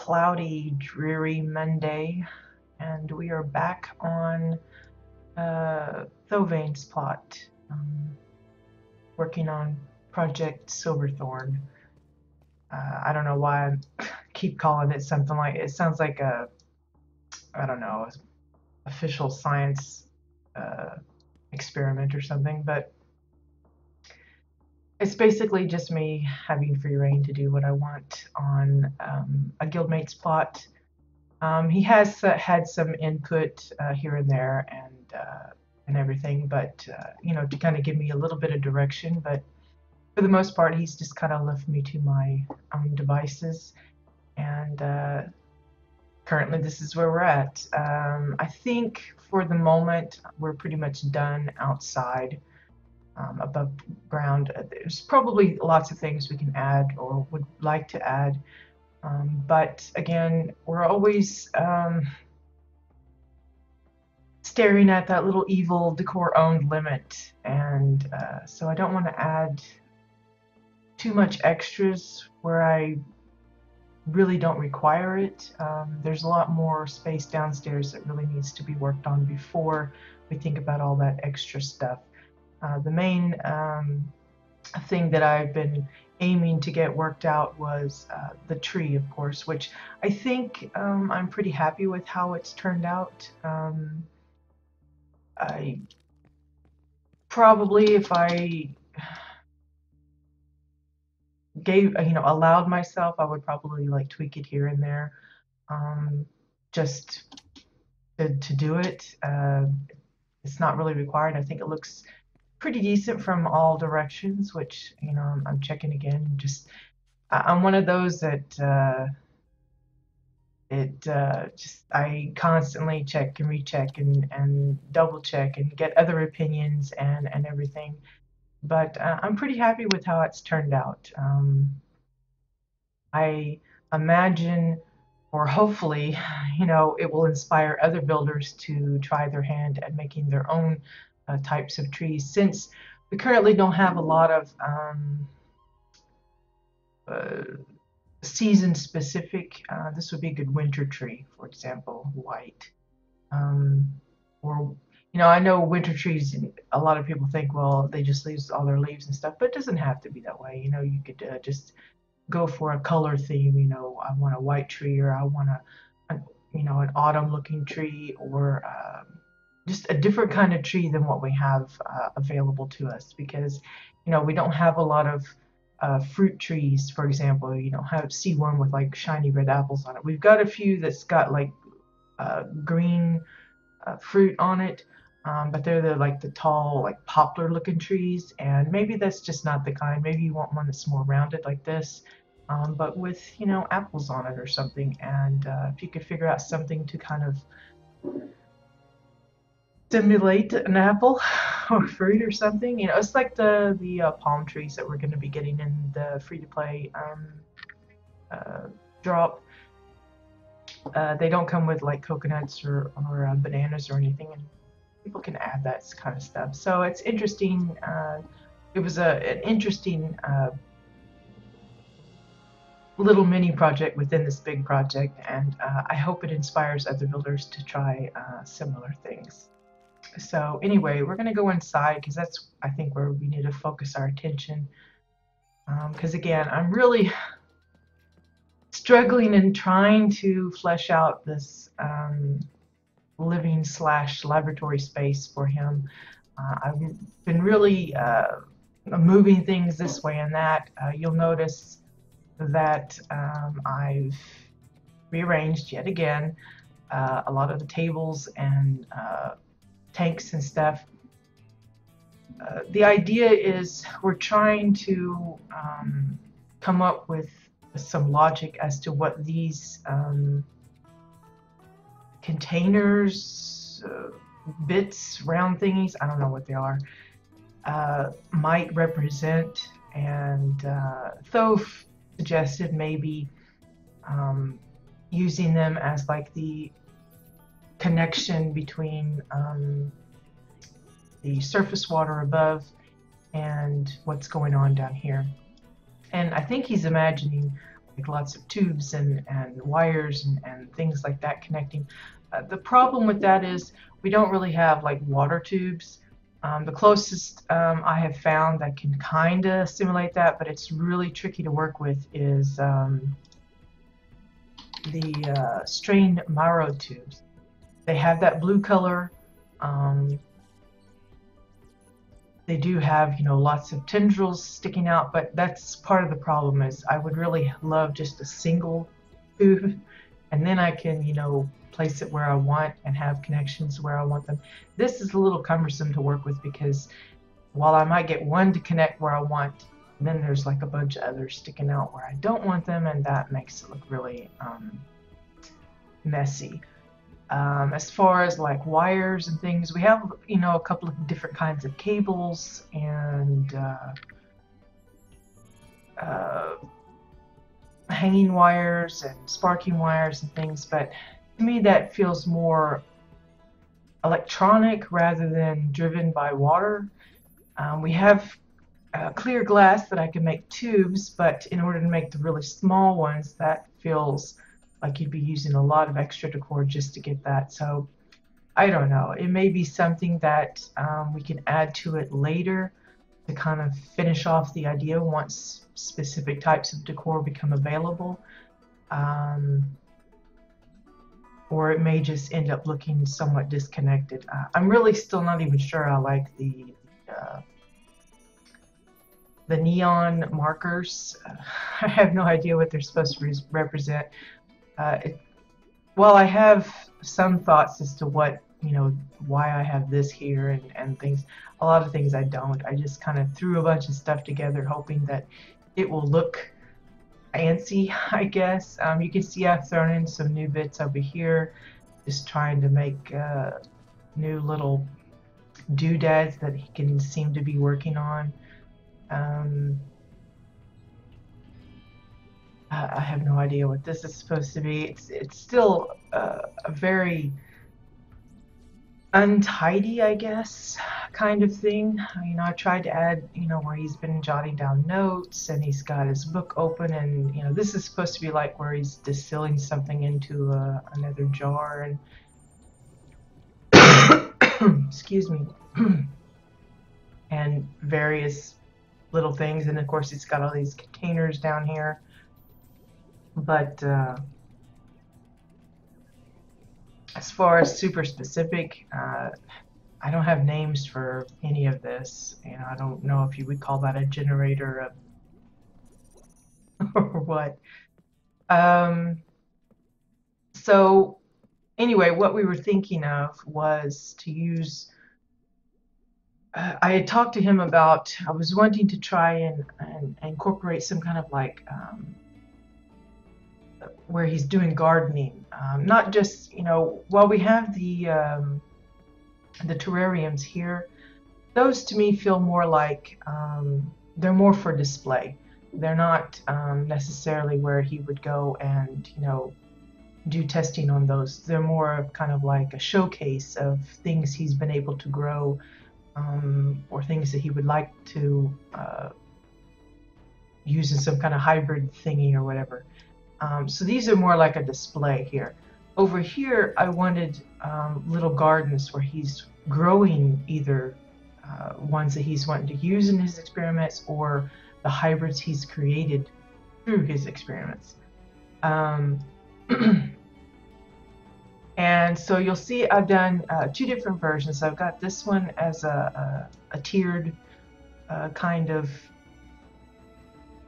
cloudy, dreary Monday, and we are back on Thovan's plot, working on Project Silverthorn. I don't know why I keep calling it something like it sounds like I don't know, official science uh, experiment or something, but it's basically just me having free reign to do what I want on a guildmate's plot. He has had some input here and there and everything, but you know, to kind of give me a little bit of direction. But for the most part, he's just kind of left me to my own devices. And currently, this is where we're at. I think for the moment, we're pretty much done outside. Above ground. There's probably lots of things we can add or would like to add. But again, we're always staring at that little evil decor owned limit. And so I don't want to add too much extras where I really don't require it. There's a lot more space downstairs that really needs to be worked on before we think about all that extra stuff. The main thing that I've been aiming to get worked out was the tree, of course, which I think I'm pretty happy with how it's turned out. I probably, if I allowed myself, I would probably like tweak it here and there, just to do it. It's not really required. I think it looks pretty decent from all directions, which, you know, I'm checking again. Just I'm one of those that just I constantly check and recheck and double check and get other opinions and everything. But I'm pretty happy with how it's turned out. I imagine, or hopefully, you know, it will inspire other builders to try their hand at making their own types of trees, since we currently don't have a lot of season specific. This would be a good winter tree, for example, white. Or, you know, I know winter trees, a lot of people think, well, they just lose all their leaves and stuff, but it doesn't have to be that way. You know, you could just go for a color theme. You know, I want a white tree, or I want you know, an autumn looking tree, or just a different kind of tree than what we have available to us, because, you know, we don't have a lot of fruit trees, for example. You don't see one with like shiny red apples on it. We've got a few that's got like green fruit on it, but they're like the tall, like poplar looking trees, and maybe that's just not the kind. Maybe you want one that's more rounded like this, but with, you know, apples on it or something. And if you could figure out something to kind of stimulate an apple or fruit or something, you know, it's like the palm trees that we're going to be getting in the free-to-play drop. They don't come with like coconuts or bananas or anything, and people can add that kind of stuff. So it's interesting. It was an interesting little mini project within this big project, and I hope it inspires other builders to try similar things. So anyway, we're going to go inside, because that's, I think, where we need to focus our attention. Because again, I'm really struggling and trying to flesh out this living / laboratory space for him. I've been really moving things this way and that. You'll notice that I've rearranged yet again a lot of the tables and tanks and stuff. The idea is we're trying to come up with some logic as to what these containers, bits, round thingies, I don't know what they are, might represent. And Thoth suggested maybe using them as like the connection between the surface water above and what's going on down here. And I think he's imagining like lots of tubes and wires and things like that connecting. The problem with that is we don't really have like water tubes. The closest I have found that can kind of simulate that, but it's really tricky to work with, is the strained marrow tubes. They have that blue color. They do have, lots of tendrils sticking out, but that's part of the problem. Is I would really love just a single tube, and then I can, place it where I want and have connections where I want them. This is a little cumbersome to work with because while I might get one to connect where I want, then there's like a bunch of others sticking out where I don't want them, and that makes it look really messy. As far as like wires and things, we have, a couple of different kinds of cables and hanging wires and sparking wires and things, but to me that feels more electronic rather than driven by water. We have clear glass that I can make tubes, but in order to make the really small ones, that feels like you'd be using a lot of extra decor just to get that. So I don't know. It may be something that we can add to it later to kind of finish off the idea once specific types of decor become available. Or it may just end up looking somewhat disconnected. I'm really still not even sure I like the neon markers. I have no idea what they're supposed to represent. Well, I have some thoughts as to what, why I have this here and things. A lot of things I don't. I just kind of threw a bunch of stuff together hoping that it will look fancy, I guess. You can see I've thrown in some new bits over here, just trying to make new little doodads that he can seem to be working on. I have no idea what this is supposed to be. It's still a very untidy, I guess, kind of thing. I tried to add, where he's been jotting down notes and he's got his book open, and this is supposed to be like where he's distilling something into another jar, and excuse me, and various little things, and of course he's got all these containers down here. But as far as super specific, I don't have names for any of this, and I don't know if you would call that a generator or what. So anyway, what we were thinking of was to use, I had talked to him about, I was wanting to try and incorporate some kind of like where he's doing gardening, not just, while we have the terrariums here, those to me feel more like they're more for display. They're not necessarily where he would go and do testing on those. They're more kind of like a showcase of things he's been able to grow, or things that he would like to use in some kind of hybrid thingy or whatever. So these are more like a display here. Over here, I wanted little gardens where he's growing either ones that he's wanting to use in his experiments or the hybrids he's created through his experiments. And so you'll see I've done two different versions. So I've got this one as a tiered kind of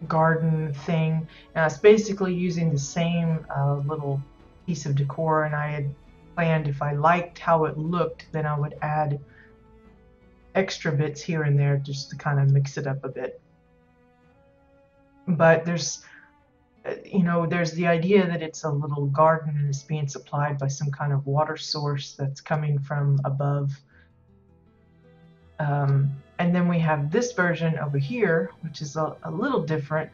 garden thing. Now it's basically using the same little piece of decor, and I had planned if I liked how it looked, then I would add extra bits here and there just to kind of mix it up a bit. But there's there's the idea that it's a little garden and it's being supplied by some kind of water source that's coming from above. And then we have this version over here, which is a little different.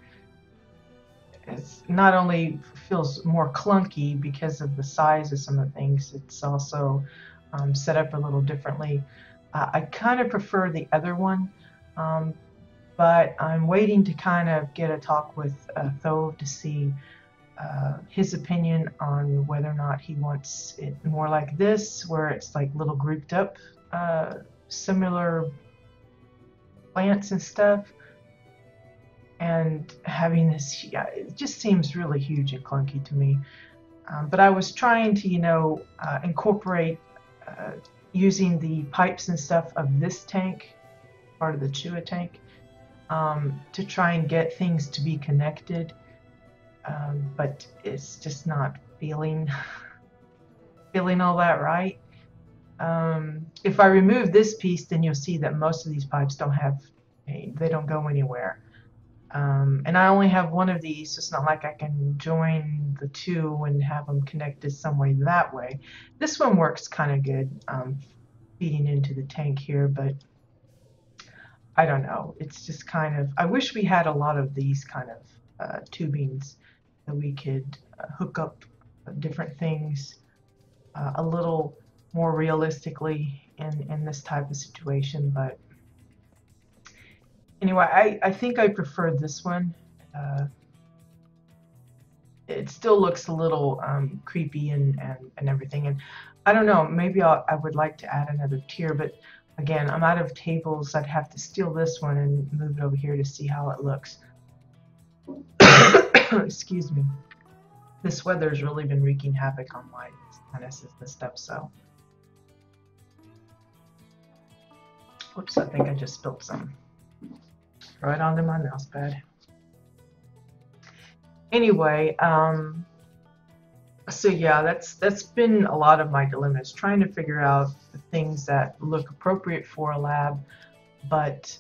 It's not only feels more clunky because of the size of some of the things, it's also set up a little differently. I kind of prefer the other one. but I'm waiting to kind of get a talk with Thove to see his opinion on whether or not he wants it more like this, where it's like little grouped up similar plants and stuff, and having this, yeah, it just seems really huge and clunky to me. But I was trying to, incorporate using the pipes and stuff of this tank, part of the Chua tank, to try and get things to be connected. But it's just not feeling all that right. If I remove this piece, then you'll see that most of these pipes they don't go anywhere. And I only have one of these, so it's not like I can join the two and have them connected some way that way. This one works kind of good, feeding into the tank here, but I don't know. It's just kind of, I wish we had a lot of these kind of tubings that we could hook up different things a little more realistically in this type of situation. But anyway, I think I prefer this one. It still looks a little creepy and everything. And I don't know, maybe I would like to add another tier, but again, I'm out of tables. I'd have to steal this one and move it over here to see how it looks. Excuse me. This weather's really been wreaking havoc on my sinuses and stuff, so. Whoops, I think I just spilled some right onto my mouse pad. Anyway, so yeah, that's been a lot of my dilemmas, trying to figure out the things that look appropriate for a lab, but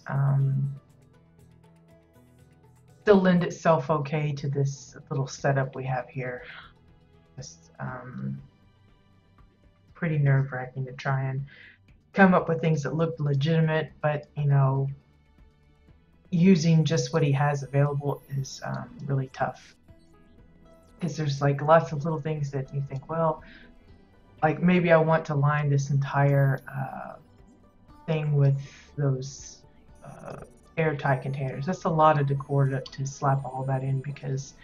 still lend itself okay to this little setup we have here. Just pretty nerve-wracking to try and come up with things that look legitimate, but using just what he has available is really tough, because there's like lots of little things that you think, well, like maybe I want to line this entire thing with those airtight containers. That's a lot of decor to slap all that in, because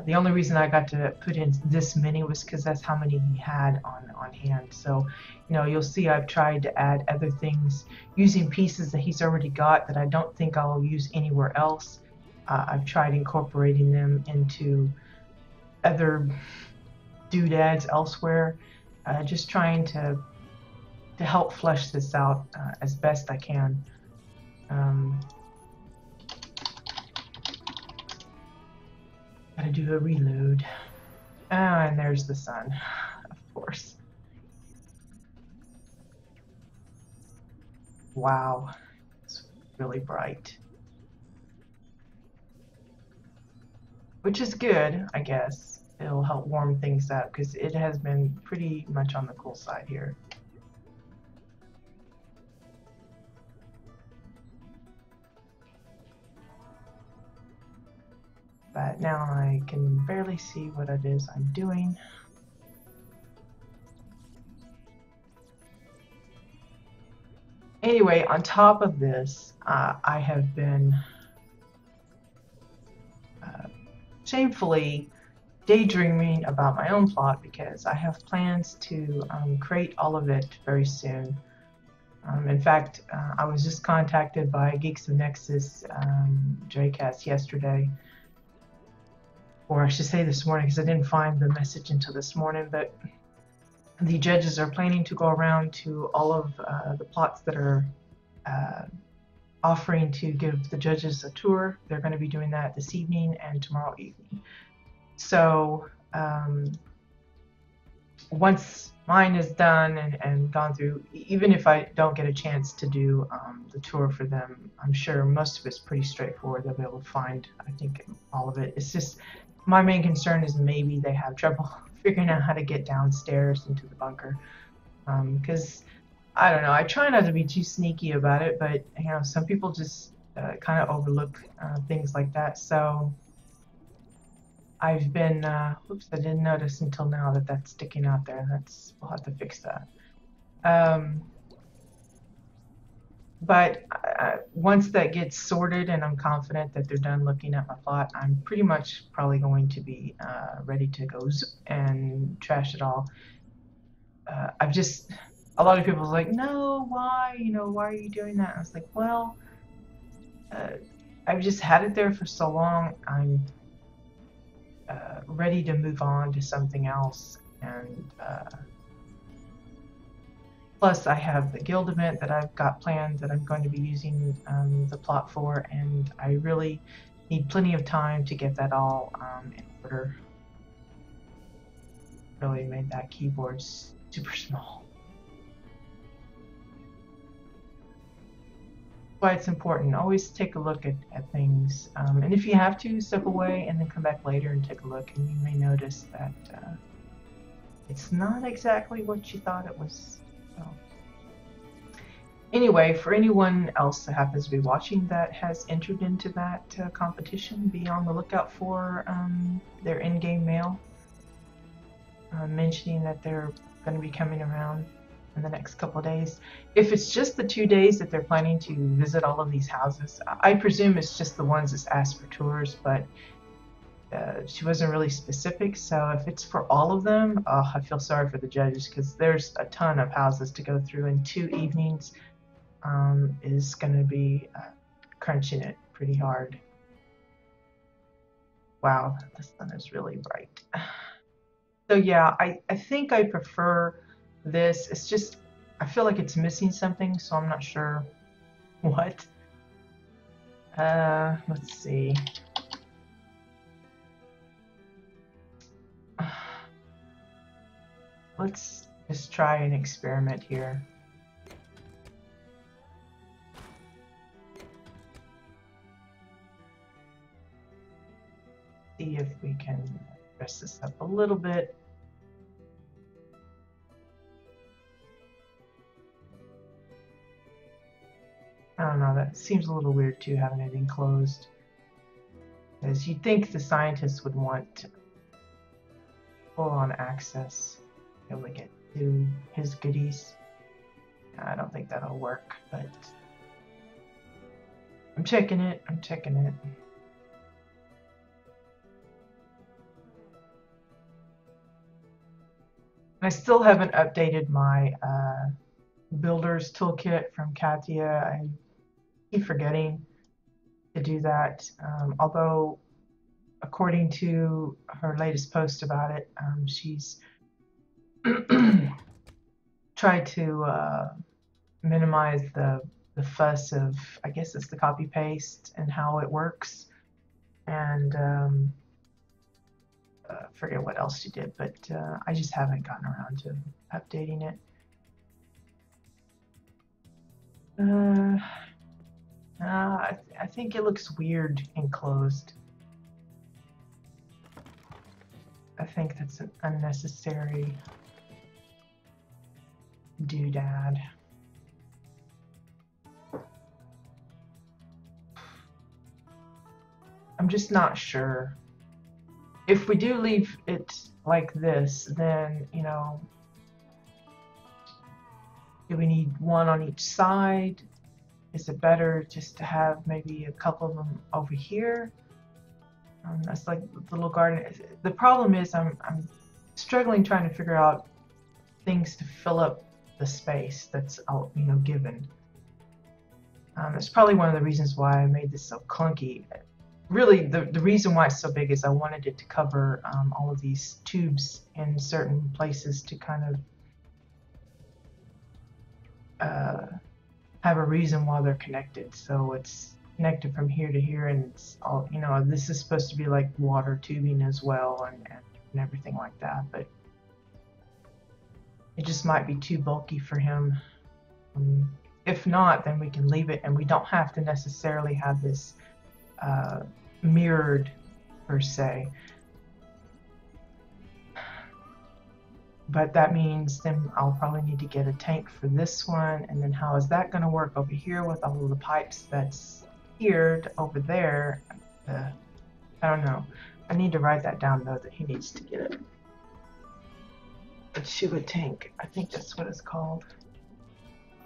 the only reason I got to put in this many was because that's how many he had on hand. So, you'll see I've tried to add other things using pieces that he's already got that I don't think I'll use anywhere else. I've tried incorporating them into other doodads elsewhere, just trying to help flesh this out as best I can. Gotta do a reload. And there's the sun, of course. Wow, it's really bright. Which is good, I guess. It'll help warm things up, because it has been pretty much on the cool side here. But now I can barely see what it is I'm doing. Anyway, on top of this, I have been shamefully daydreaming about my own plot, because I have plans to create all of it very soon. In fact, I was just contacted by Geeks of Nexus JCast yesterday, or I should say this morning, because I didn't find the message until this morning, but the judges are planning to go around to all of the plots that are offering to give the judges a tour. They're going to be doing that this evening and tomorrow evening. So once mine is done and gone through, even if I don't get a chance to do the tour for them, I'm sure most of it's pretty straightforward. They'll be able to find, I think, all of it. It's just, my main concern is maybe they have trouble figuring out how to get downstairs into the bunker. Because, I don't know, I try not to be too sneaky about it, but, some people just kind of overlook things like that. So I've been, whoops, I didn't notice until now that that's sticking out there. We'll have to fix that. But once that gets sorted and I'm confident that they're done looking at my plot, I'm pretty much probably going to be ready to go and trash it all. I've just, a lot of people are like, no, why? You know, why are you doing that? I was like, well, uh, I've just had it there for so long. I'm ready to move on to something else. And plus, I have the guild event that I've got planned that I'm going to be using the plot for, and I really need plenty of time to get that all in order. Really made that keyboard super small. Why it's important. Always take a look at things. And if you have to, step away and then come back later and take a look, and you may notice that it's not exactly what you thought it was. So. Anyway, for anyone else that happens to be watching that has entered into that competition, be on the lookout for their in-game mail mentioning that they're going to be coming around in the next couple of days. If it's just the 2 days that they're planning to visit all of these houses, I presume it's just the ones that's asked for tours, but she wasn't really specific. So if it's for all of them, I feel sorry for the judges because there's a ton of houses to go through, and 2 evenings is going to be crunching it pretty hard. Wow, the sun is really bright. So yeah, I think I prefer this. It's just, I feel like it's missing something, so I'm not sure what. Let's see. Let's just try an experiment here. See if we can dress this up a little bit. I don't know, that seems a little weird too, having it enclosed. Because you'd think the scientists would want full-on access, be able to get to his goodies. I don't think that'll work, but I'm checking it. I still haven't updated my builder's toolkit from Katia. I keep forgetting to do that. Although, according to her latest post about it, she's tried to minimize the fuss of, I guess it's the copy paste and how it works. And forget what else she did, but I just haven't gotten around to updating it. I think it looks weird enclosed. I think that's an unnecessary doodad. I'm just not sure. If we do leave it like this, then, you know, do we need one on each side? Is it better just to have maybe a couple of them over here? That's like the little garden. The problem is I'm struggling trying to figure out things to fill up the space that's, you know, given. That's probably one of the reasons why I made this so clunky. Really, the reason why it's so big is I wanted it to cover all of these tubes in certain places to kind of have a reason why they're connected. So it's connected from here to here, and it's all, you know, this is supposed to be like water tubing as well, and everything like that, but it just might be too bulky for him. If not, then we can leave it, and we don't have to necessarily have this mirrored per se. But that means then I'll probably need to get a tank for this one, and then how is that going to work over here with all of the pipes that's here to over there? I don't know. I need to write that down though, that he needs to get it. A Chewa tank. I think that's what it's called.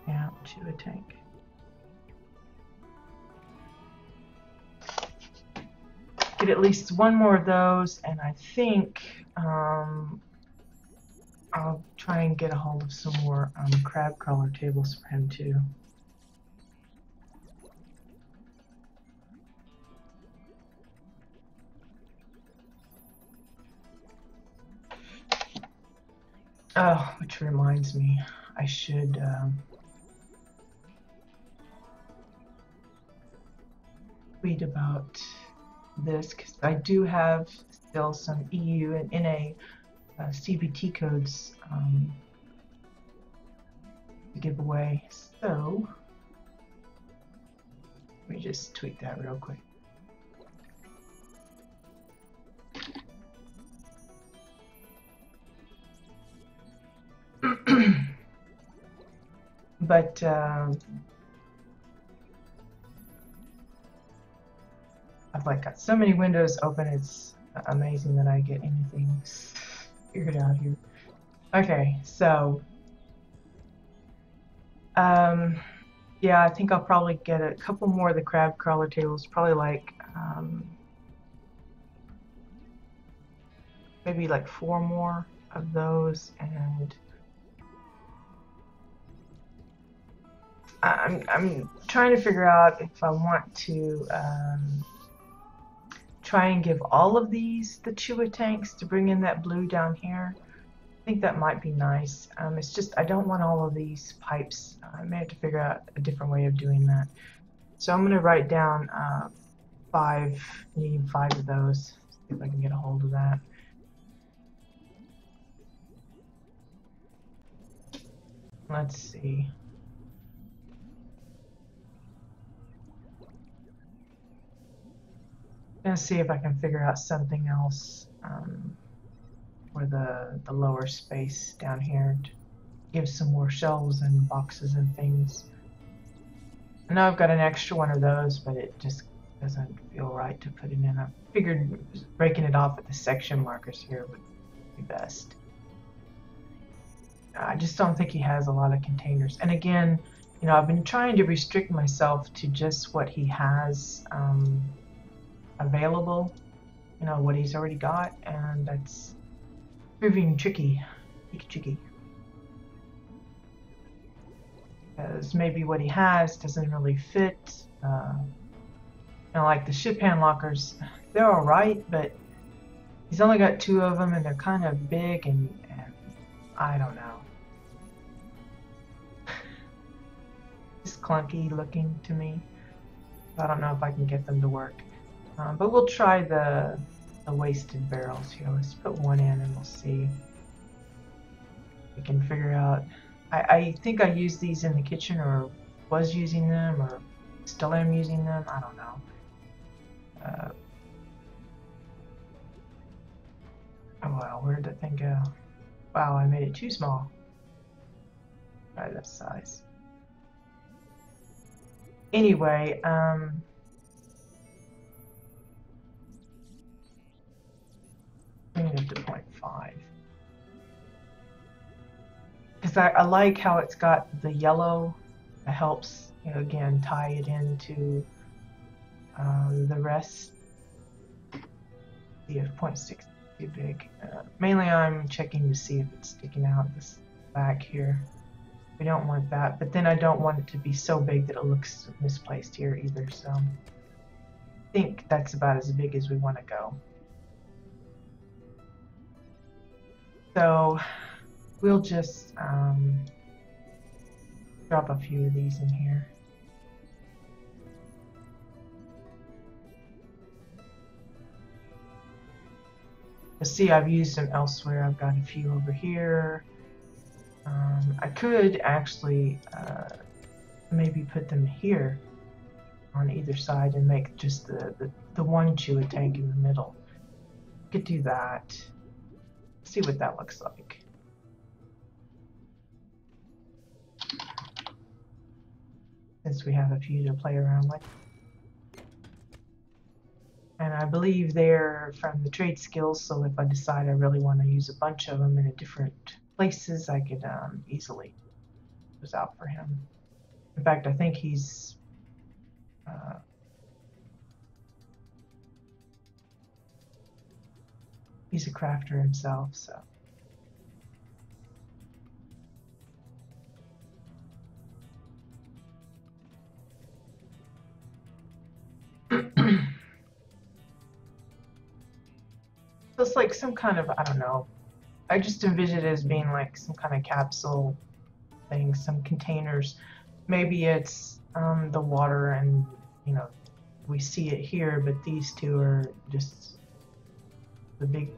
Yeah, Chewa tank. get at least one more of those, and I think I'll try and get a hold of some more crab crawler tables for him too. Oh, which reminds me, I should tweet about this, because I do have still some EU and NA CBT codes to give away. So let me just tweet that real quick. But I've like got so many windows open, it's amazing that I get anything figured out here. Okay, so yeah, I think I'll probably get a couple more of the crab crawler tables, probably like maybe like 4 more of those, and I'm trying to figure out if I want to try and give all of these the Chewa tanks to bring in that blue down here. I think that might be nice. It's just I don't want all of these pipes. I may have to figure out a different way of doing that. So I'm going to write down 5, needing 5 of those. See if I can get a hold of that. Let's see. I'm gonna see if I can figure out something else for the lower space down here to give some more shelves and boxes and things. I know I've got an extra one of those, but it just doesn't feel right to put it in. I figured breaking it off at the section markers here would be best. I just don't think he has a lot of containers. And again, you know, I've been trying to restrict myself to just what he has available, you know, what he's already got, and that's proving tricky, because maybe what he has doesn't really fit. You know, like the ship hand lockers, they're all right, but he's only got 2 of them, and they're kind of big, and I don't know. It's clunky looking to me. I don't know if I can get them to work. But we'll try the wasted barrels here. Let's put 1 in and we'll see. We can figure out. I think I used these in the kitchen, or was using them, or still am using them. I don't know. Oh wow, where did that thing go? Wow, I made it too small. Try that size. Anyway, bring it up to 0.5. Because I like how it's got the yellow. It helps, you know, again, tie it into the rest. See if 0.6 is too big. Mainly I'm checking to see if it's sticking out this back here. We don't want that, but then I don't want it to be so big that it looks misplaced here either, so I think that's about as big as we want to go. So we'll just drop a few of these in here. You'll see I've used them elsewhere. I've got a few over here. I could actually maybe put them here on either side and make just the one Chewa tank in the middle. Could do that. See what that looks like. Since we have a few to play around with. And I believe they're from the trade skills, so if I decide I really want to use a bunch of them in a different places, I could easily put out for him. In fact, I think he's He's a crafter himself, so. It's like some kind of, I don't know. I just envision it as being like some kind of capsule thing, some containers. Maybe it's the water, and you know, we see it here, but these two are just the big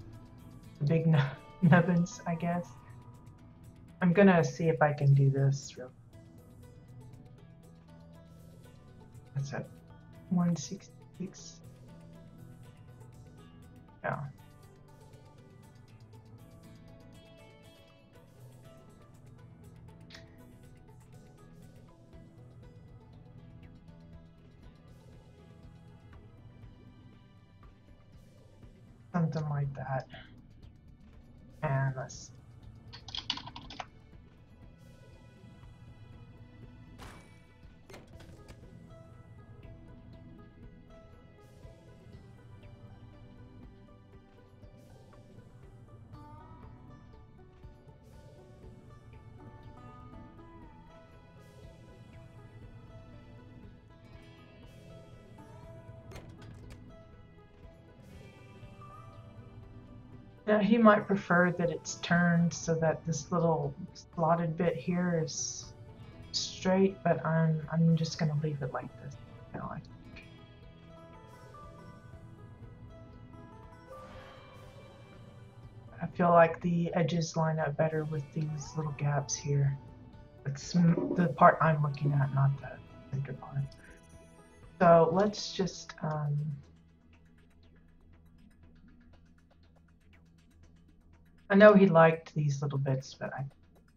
nubbins, I guess. I'm gonna see if I can do this real. That's at 166. Yeah. Something like that. And let's. Now he might prefer that it's turned so that this little slotted bit here is straight, but I'm just gonna leave it like this. You know, I feel like the edges line up better with these little gaps here. It's the part I'm looking at, not the center part. So let's just I know he liked these little bits, but I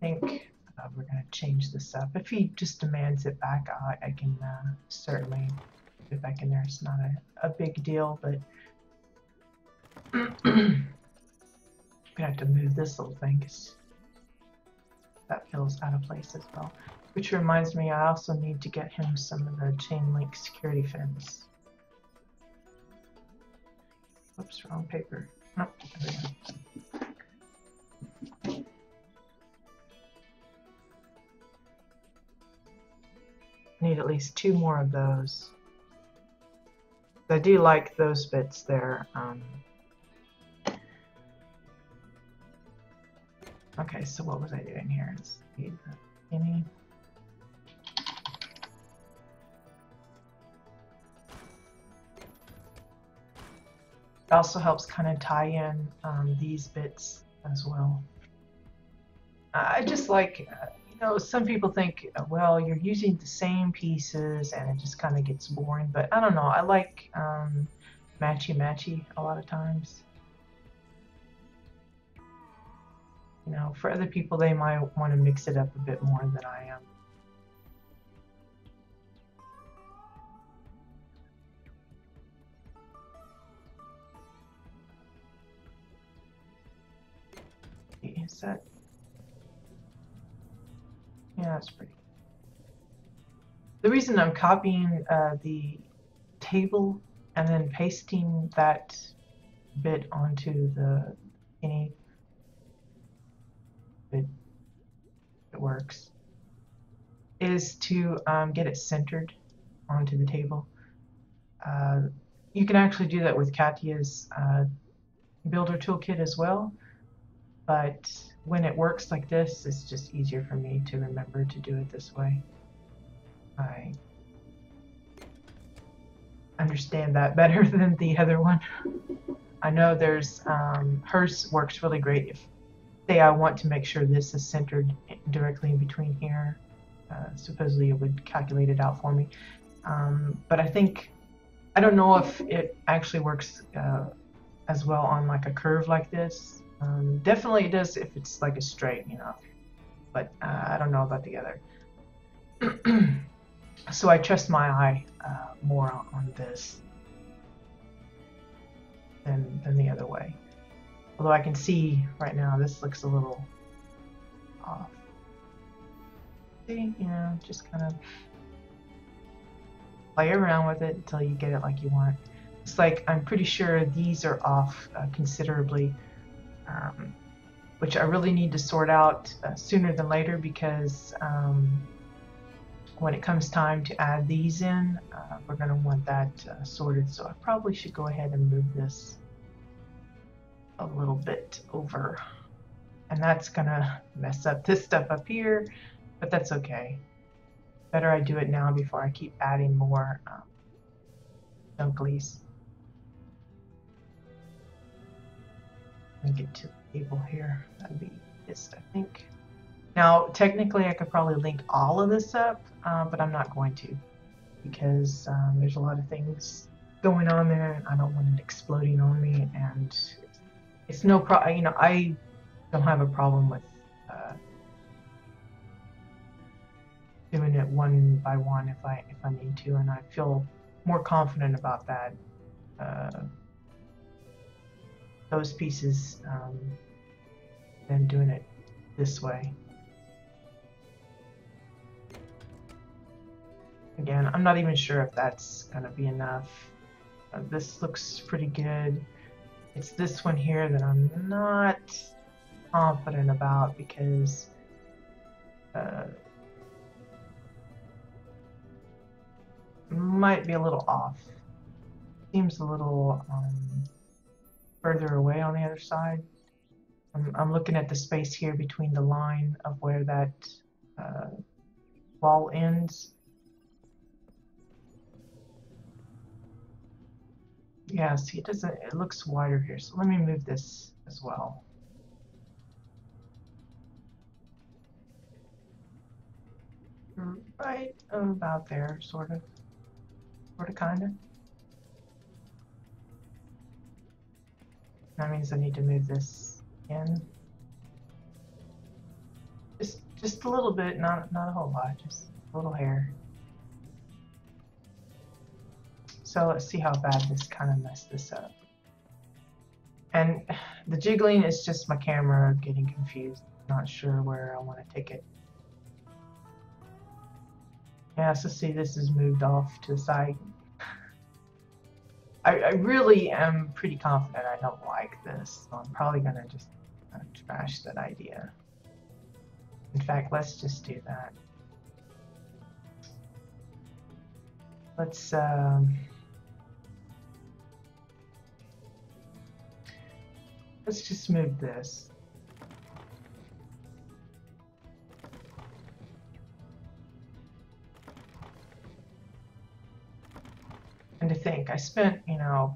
think we're going to change this up. If he just demands it back, I can certainly put it back in there. It's not a big deal, but I'm going to have to move this little thing because that feels out of place as well. Which reminds me, I also need to get him some of the chain link security fence. Oops, wrong paper. Oh, there we go. Need at least 2 more of those. I do like those bits there. Okay, so what was I doing here? Let's see the beginning. It also helps kind of tie in these bits as well. I just like, you know, some people think, well, you're using the same pieces and it just kind of gets boring, but I don't know. I like matchy-matchy a lot of times. You know, for other people, they might want to mix it up a bit more than I am. Is that? Yeah, that's pretty. The reason I'm copying the table and then pasting that bit onto the any bit that works is to get it centered onto the table. You can actually do that with Katya's builder toolkit as well, but when it works like this, it's just easier for me to remember to do it this way. I understand that better than the other one. I know there's hers works really great if say I want to make sure this is centered directly in between here. Supposedly it would calculate it out for me, but I don't know if it actually works as well on like a curve like this. Definitely it does if it's like a straight, you know, but I don't know about the other. So I trust my eye more on this than the other way. Although I can see right now this looks a little off. See, you know, just kind of play around with it until you get it like you want. It's like I'm pretty sure these are off considerably, which I really need to sort out sooner than later, because when it comes time to add these in, we're going to want that sorted. So I probably should go ahead and move this a little bit over. And that's going to mess up this stuff up here, but that's okay. Better I do it now before I keep adding more dunklies. Let me get to the table here. That'd be just, I think. Now, technically, I could probably link all of this up, but I'm not going to, because there's a lot of things going on there, and I don't want it exploding on me. And it's no problem. You know, I don't have a problem with doing it one by one if I need to, and I feel more confident about that. Those pieces than doing it this way. Again, I'm not even sure if that's going to be enough. This looks pretty good. It's this one here that I'm not confident about, because might be a little off. Seems a little further away on the other side. I'm looking at the space here between the line of where that wall ends. Yeah, see, it doesn't, it looks wider here. So let me move this as well. Right about there, sort of, kind of. That means I need to move this in. Just a little bit, not a whole lot, just a little hair. So let's see how bad this kind of messed this up. And the jiggling is just my camera getting confused. Not sure where I want to take it. Yeah, so see, this is moved off to the side. I really am pretty confident I don't like this, so I'm probably going to just trash that idea. In fact, let's just do that. Let's just move this. And to think, I spent, you know,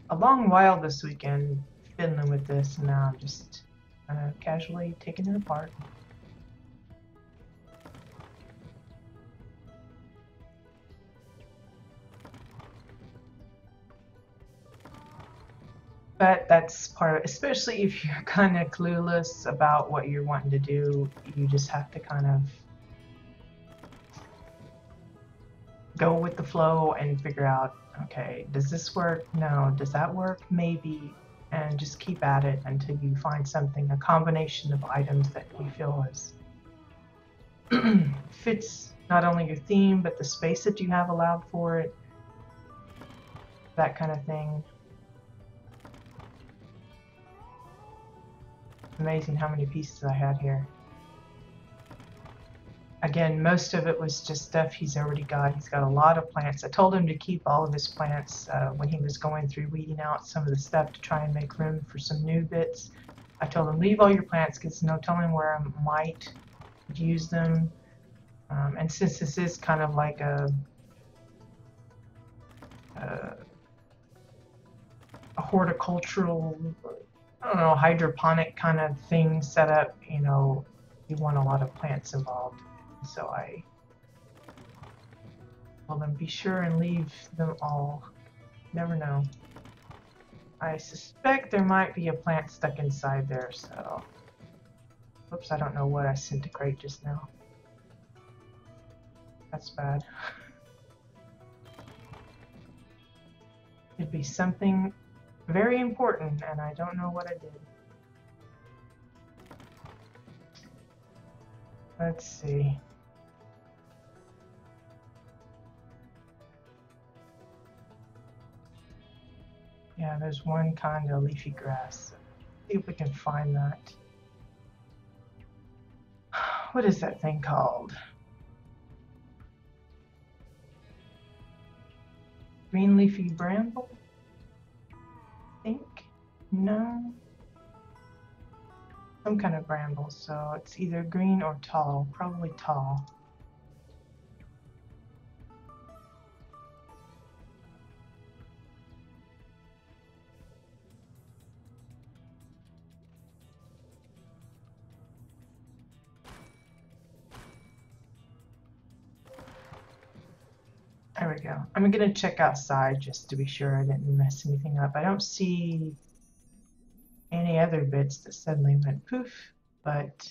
a long while this weekend fiddling with this, and now I'm just casually taking it apart. But that's part of it, especially if you're kind of clueless about what you're wanting to do. You just have to kind of go with the flow and figure out, okay, does this work? No. Does that work? Maybe. And just keep at it until you find something, a combination of items that you feel is fits not only your theme, but the space that you have allowed for it, that kind of thing. Amazing how many pieces I had here. Again, most of it was just stuff he's already got. He's got a lot of plants. I told him to keep all of his plants when he was going through weeding out some of the stuff to try and make room for some new bits. I told him, leave all your plants, because no telling where I might use them. And since this is kind of like a horticultural, I don't know, hydroponic kind of thing set up, you know, you want a lot of plants involved. So I told them, be sure and leave them all. Never know. I suspect there might be a plant stuck inside there, so... Whoops, I don't know what I sent to crate just now. That's bad. It'd be something very important, and I don't know what I did. Let's see. Yeah, there's one kind of leafy grass. See if we can find that. What is that thing called? Green leafy bramble? I think? No. Some kind of bramble, so it's either green or tall. Probably tall. There we go. I'm gonna check outside just to be sure I didn't mess anything up. I don't see any other bits that suddenly went poof, but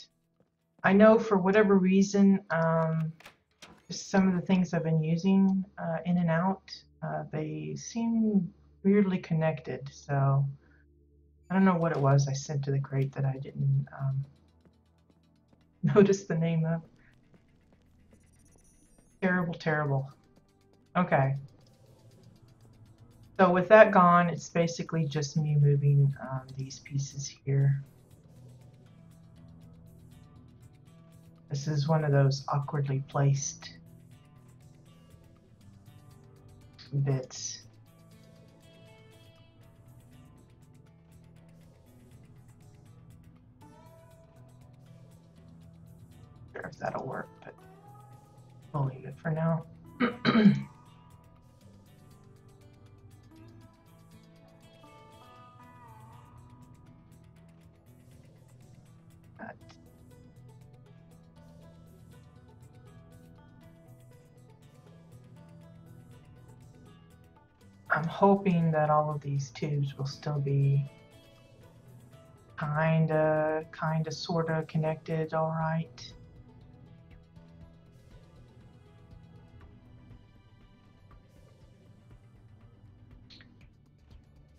I know for whatever reason, just some of the things I've been using in and out, they seem weirdly connected. So I don't know what it was I sent to the crate that I didn't notice the name of. Terrible, terrible. Okay. So with that gone, it's basically just me moving these pieces here. This is one of those awkwardly placed bits. Not sure if that'll work, but we'll leave it for now. I'm hoping that all of these tubes will still be kinda, sorta connected all right.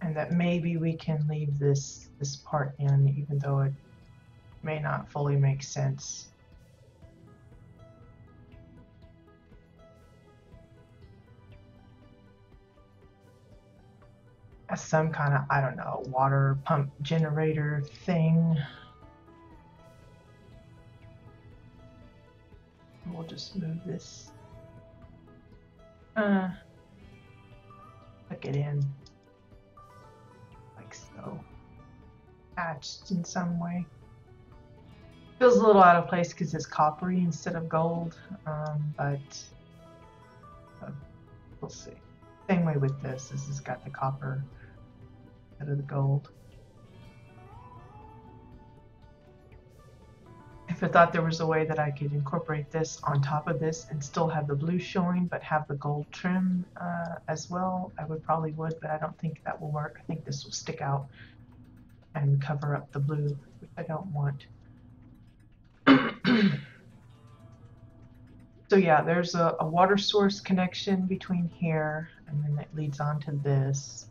And that maybe we can leave this part in, even though it may not fully make sense. As some kind of, I don't know, water pump generator thing. We'll just move this. Hook it in. Like so. Hatched in some way. Feels a little out of place because it's coppery instead of gold, but we'll see. Same way with this. This has got the copper instead of the gold. If I thought there was a way that I could incorporate this on top of this and still have the blue showing, but have the gold trim as well, I probably would, but I don't think that will work. I think this will stick out and cover up the blue, which I don't want. So yeah, there's a water source connection between here, and then it leads on to this.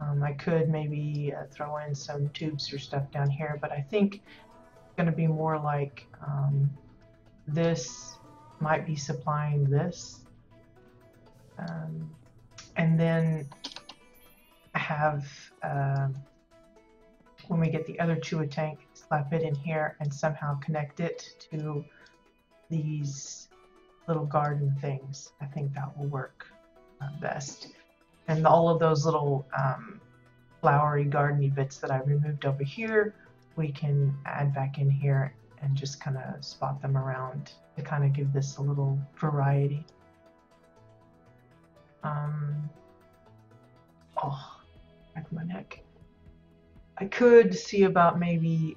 I could maybe throw in some tubes or stuff down here, but I think it's going to be more like this might be supplying this. And then have, when we get the other Chua tank, slap it in here and somehow connect it to these little garden things. I think that will work best. And all of those little flowery gardeny bits that I removed over here, we can add back in here and just kind of spot them around to kind of give this a little variety. Oh, back of my neck. I could see about maybe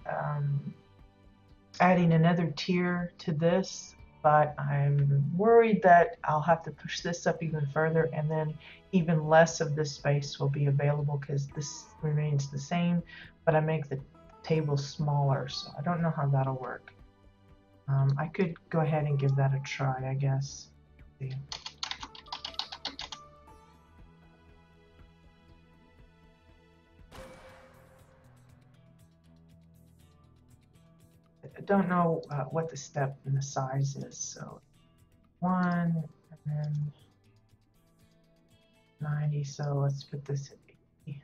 adding another tier to this, but I'm worried that I'll have to push this up even further, and then even less of this space will be available because this remains the same, but I make the table smaller, so I don't know how that'll work. I could go ahead and give that a try, I guess. See. I don't know what the step and the size is, so 1 and then 90, so let's put this at 80.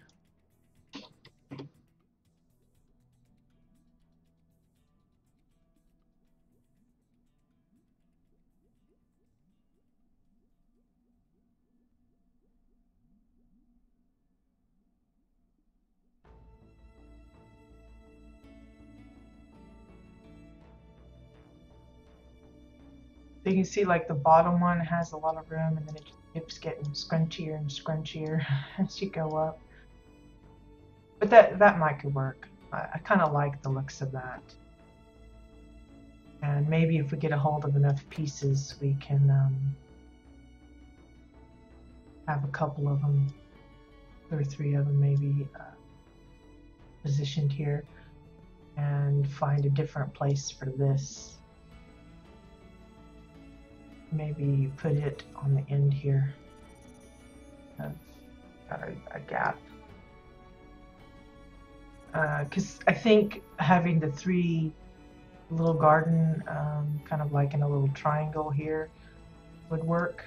You can see like the bottom one has a lot of room, and then it just keeps getting scrunchier and scrunchier as you go up. But that might could work. I kind of like the looks of that. And maybe if we get a hold of enough pieces, we can have a couple of them, 2 or 3 of them maybe positioned here, and find a different place for this. Maybe put it on the end here. Got a gap. Because I think having the 3 little garden kind of like in a little triangle here would work.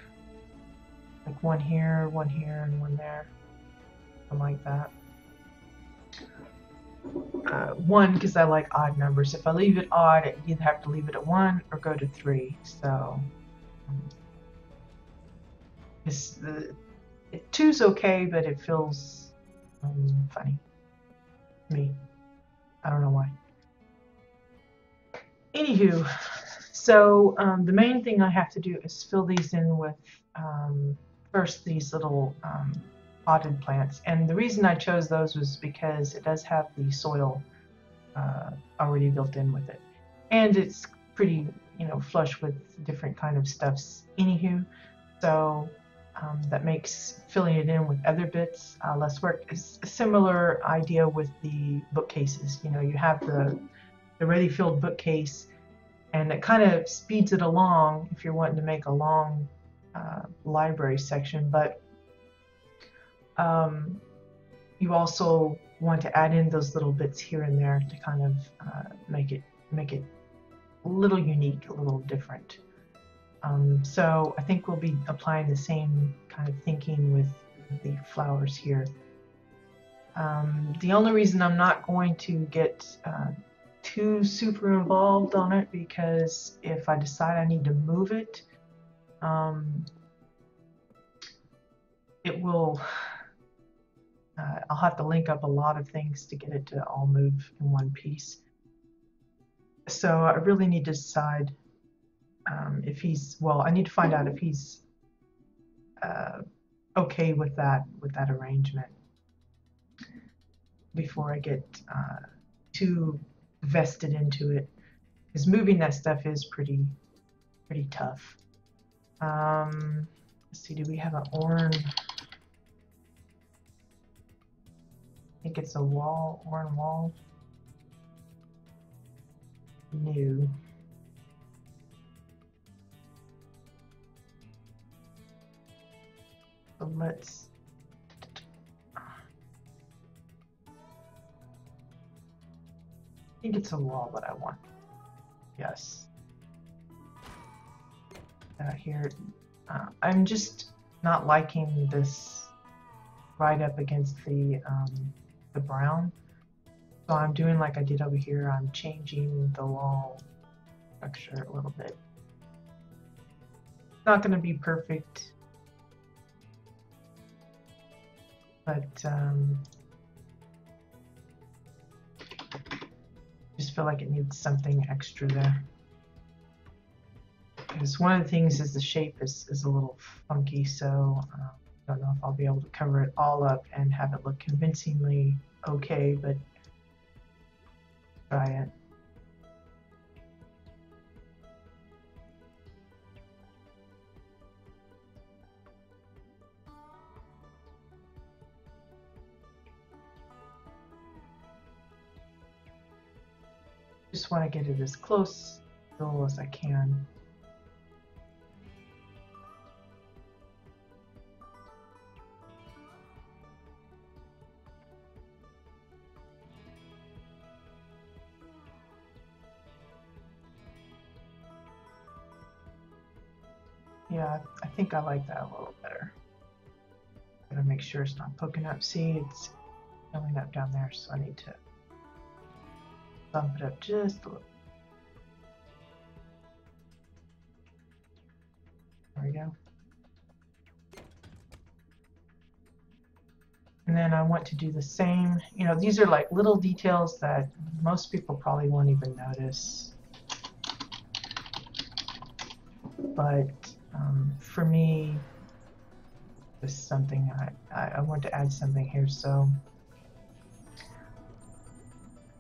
Like one here, and one there. Something like that. 1, because I like odd numbers. If I leave it odd, I either have to leave it at 1 or go to 3. So 2's okay, but it feels funny to me. I don't know why. Anywho, so the main thing I have to do is fill these in with first these little potted plants, and the reason I chose those was because it does have the soil already built in with it, and it's pretty, you know, flush with different kind of stuffs anywho, so that makes filling it in with other bits less work. It's a similar idea with the bookcases. You know, you have the ready filled bookcase, and it kind of speeds it along if you're wanting to make a long library section, but you also want to add in those little bits here and there to kind of make it a little unique, a little different. So I think we'll be applying the same kind of thinking with the flowers here. The only reason I'm not going to get too super involved on it, because if I decide I need to move it, it will I'll have to link up a lot of things to get it to all move in one piece. So I really need to decide if he's, well, I need to find out if he's okay with that arrangement before I get too vested into it, because moving that stuff is pretty tough. Let's see, do we have an Orn? I think it's a wall, Orn wall. New. So let's I think it's a wall that I want. Yes. Here, I'm just not liking this right up against the brown. So I'm doing like I did over here. I'm changing the wall structure a little bit. It's not going to be perfect, but just feel like it needs something extra there. Because one of the things is the shape is a little funky, so I don't know if I'll be able to cover it all up and have it look convincingly okay, but try it. Just want to get it as close as I can. Yeah, I think I like that a little better. Gotta make sure it's not poking up. See, it's filling up down there, so I need to bump it up just a little. There we go. And then I want to do the same. You know, these are like little details that most people probably won't even notice. but for me, it's something I want to add something here, so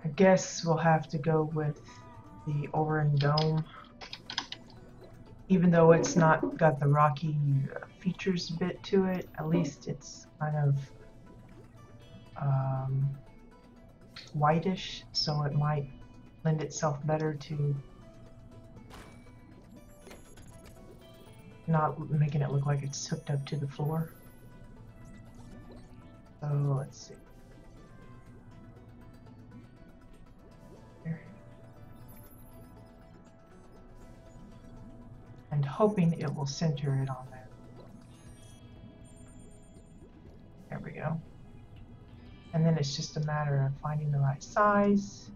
I guess we'll have to go with the Oran Dome. Even though it's not got the rocky features bit to it, at least it's kind of whitish, so it might lend itself better to not making it look like it's hooked up to the floor. So let's see. There. And hoping it will center it on there. There we go. And then it's just a matter of finding the right size.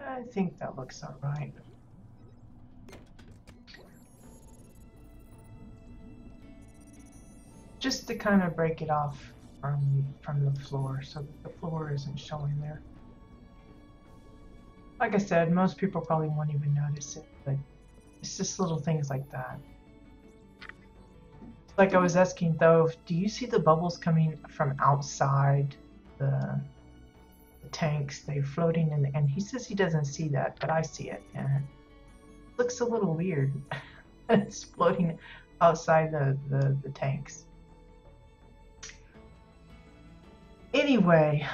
I think that looks all right. Just to kind of break it off from the floor so that the floor isn't showing there. Like I said, most people probably won't even notice it, but it's just little things like that. Like I was asking though, do you see the bubbles coming from outside the tanks? They're floating in, and he says he doesn't see that, but I see it, and it looks a little weird. It's floating outside the tanks. Anyway,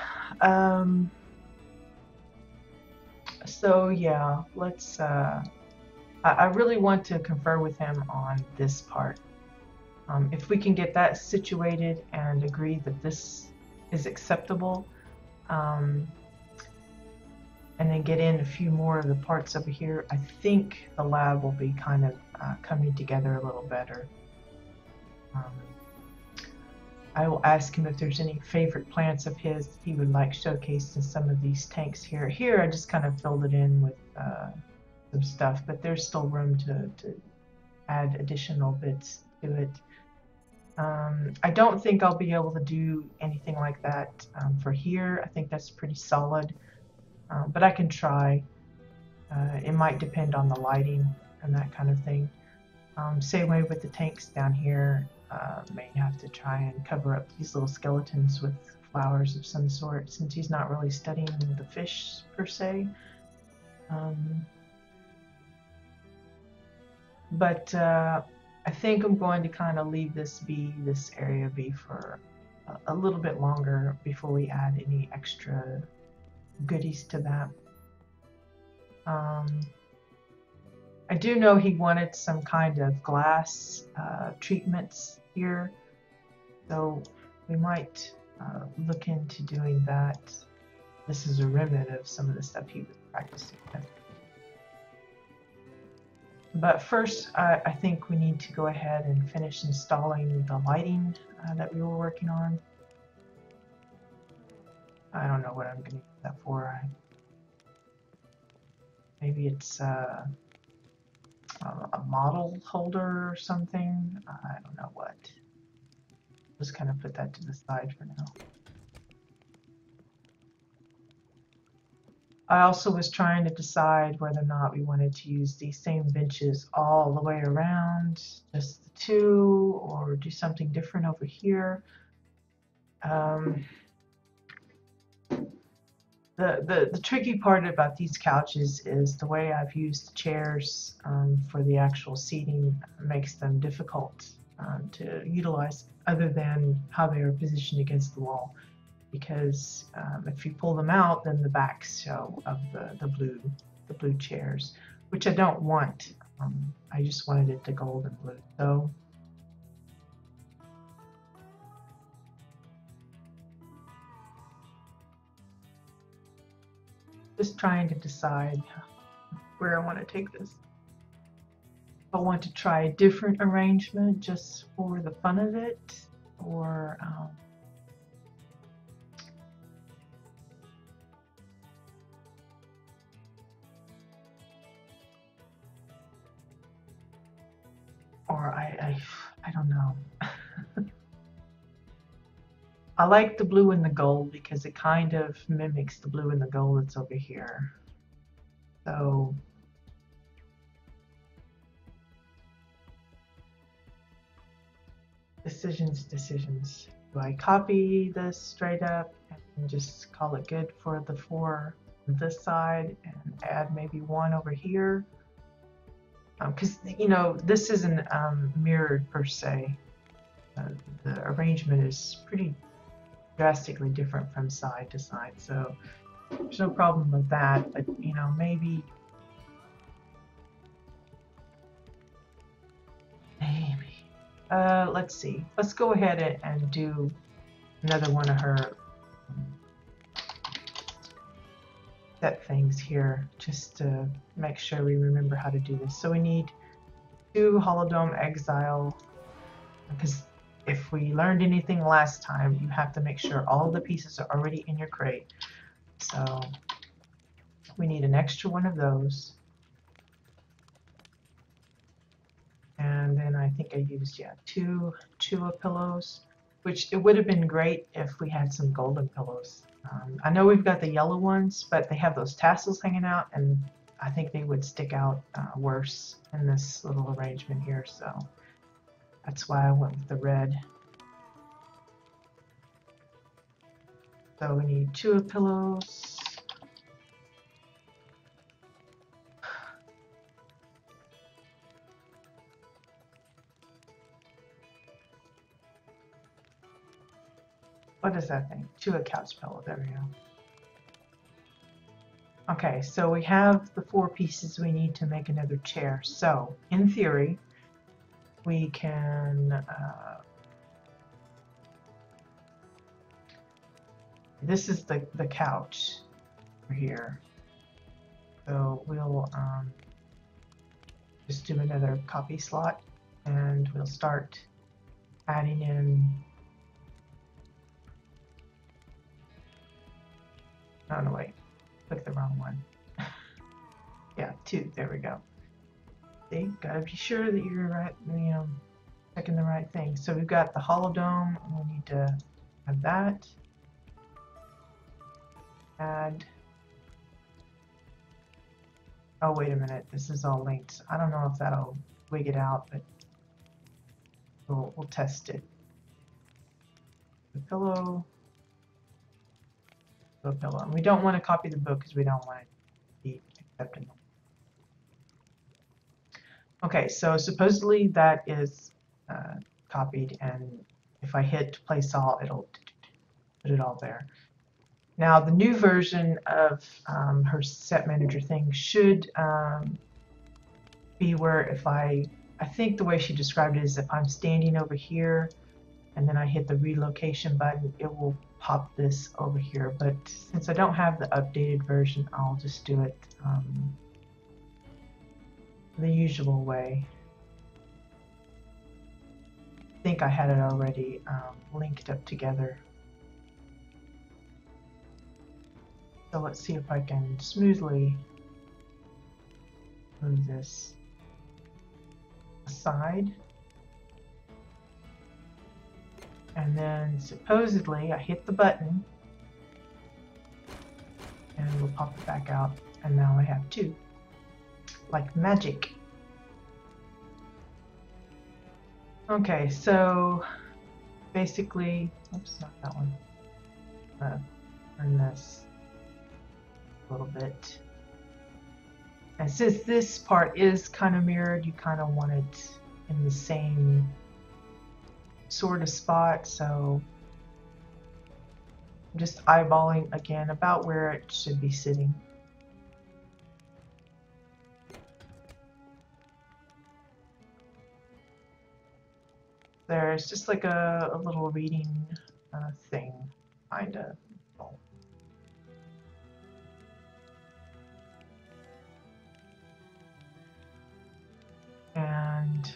so yeah, let's I really want to confer with him on this part. If we can get that situated and agree that this is acceptable, and then get in a few more of the parts over here, I think the lab will be kind of coming together a little better. I will ask him if there's any favorite plants of his he would like showcased in some of these tanks here. Here I just kind of filled it in with some stuff, but there's still room to add additional bits to it. I don't think I'll be able to do anything like that for here. I think that's pretty solid, but I can try. It might depend on the lighting and that kind of thing. Same way with the tanks down here. May have to try and cover up these little skeletons with flowers of some sort, since he's not really studying the fish per se. But I think I'm going to kind of leave this area be for a little bit longer before we add any extra goodies to that. I do know he wanted some kind of glass treatments here, so we might look into doing that. This is a remnant of some of the stuff he was practicing with. But first, I think we need to go ahead and finish installing the lighting that we were working on. I don't know what I'm going to use that for. Maybe it's a model holder or something. I don't know what. Just kind of put that to the side for now. I also was trying to decide whether or not we wanted to use these same benches all the way around, just the two, or do something different over here. The tricky part about these couches is the way I've used the chairs for the actual seating makes them difficult to utilize, other than how they are positioned against the wall. because if you pull them out, then the backs show of the blue chairs, which I don't want. I just wanted it to gold and blue. So just trying to decide where I want to take this. I want to try a different arrangement just for the fun of it, or I don't know. I like the blue and the gold because it kind of mimics the blue and the gold that's over here. So decisions. Do I copy this straight up and just call it good for the four on this side and add maybe one over here? Because you know, this isn't mirrored per se. The arrangement is pretty drastically different from side to side, so there's no problem with that. But you know, maybe let's see. Let's go ahead and do another one of her set things here, just to make sure we remember how to do this. So we need 2 Holodome Exile, because if we learned anything last time, you have to make sure all of the pieces are already in your crate. So we need an extra one of those. And then I think I used, yeah, 2 Chua pillows, which it would have been great if we had some golden pillows. I know we've got the yellow ones, but they have those tassels hanging out, and I think they would stick out worse in this little arrangement here. So that's why I went with the red. So we need 2 pillows. What is that thing? 2 couch pillow. There we go. Okay, so we have the 4 pieces we need to make another chair. So in theory, we can this is the couch over here. So we'll just do another copy slot, and we'll start adding in. Oh no, wait, click the wrong one. Yeah, 2. There we go. See, gotta be sure that you're right, you know, checking the right thing. So we've got the Holodome. We'll need to have that. Add. Oh, wait a minute. This is all linked. I don't know if that'll wig it out, but we'll test it. The pillow. The pillow. And we don't want to copy the book because we don't want it to be accepted. Okay, so supposedly that is copied, and if I hit place all, it'll put it all there. Now the new version of her set manager thing should be where if I think the way she described it is if I'm standing over here and then I hit the relocation button, it will pop this over here. But since I don't have the updated version, I'll just do it the usual way. I think I had it already linked up together. So let's see if I can smoothly move this aside. And then supposedly I hit the button and we'll pop it back out, and now I have 2. Like magic. Okay, so basically, oops, not that one. Turn this a little bit. And since this part is kind of mirrored, you kind of want it in the same sort of spot, so I'm just eyeballing again about where it should be sitting. There's just like a little reading thing, kind of. And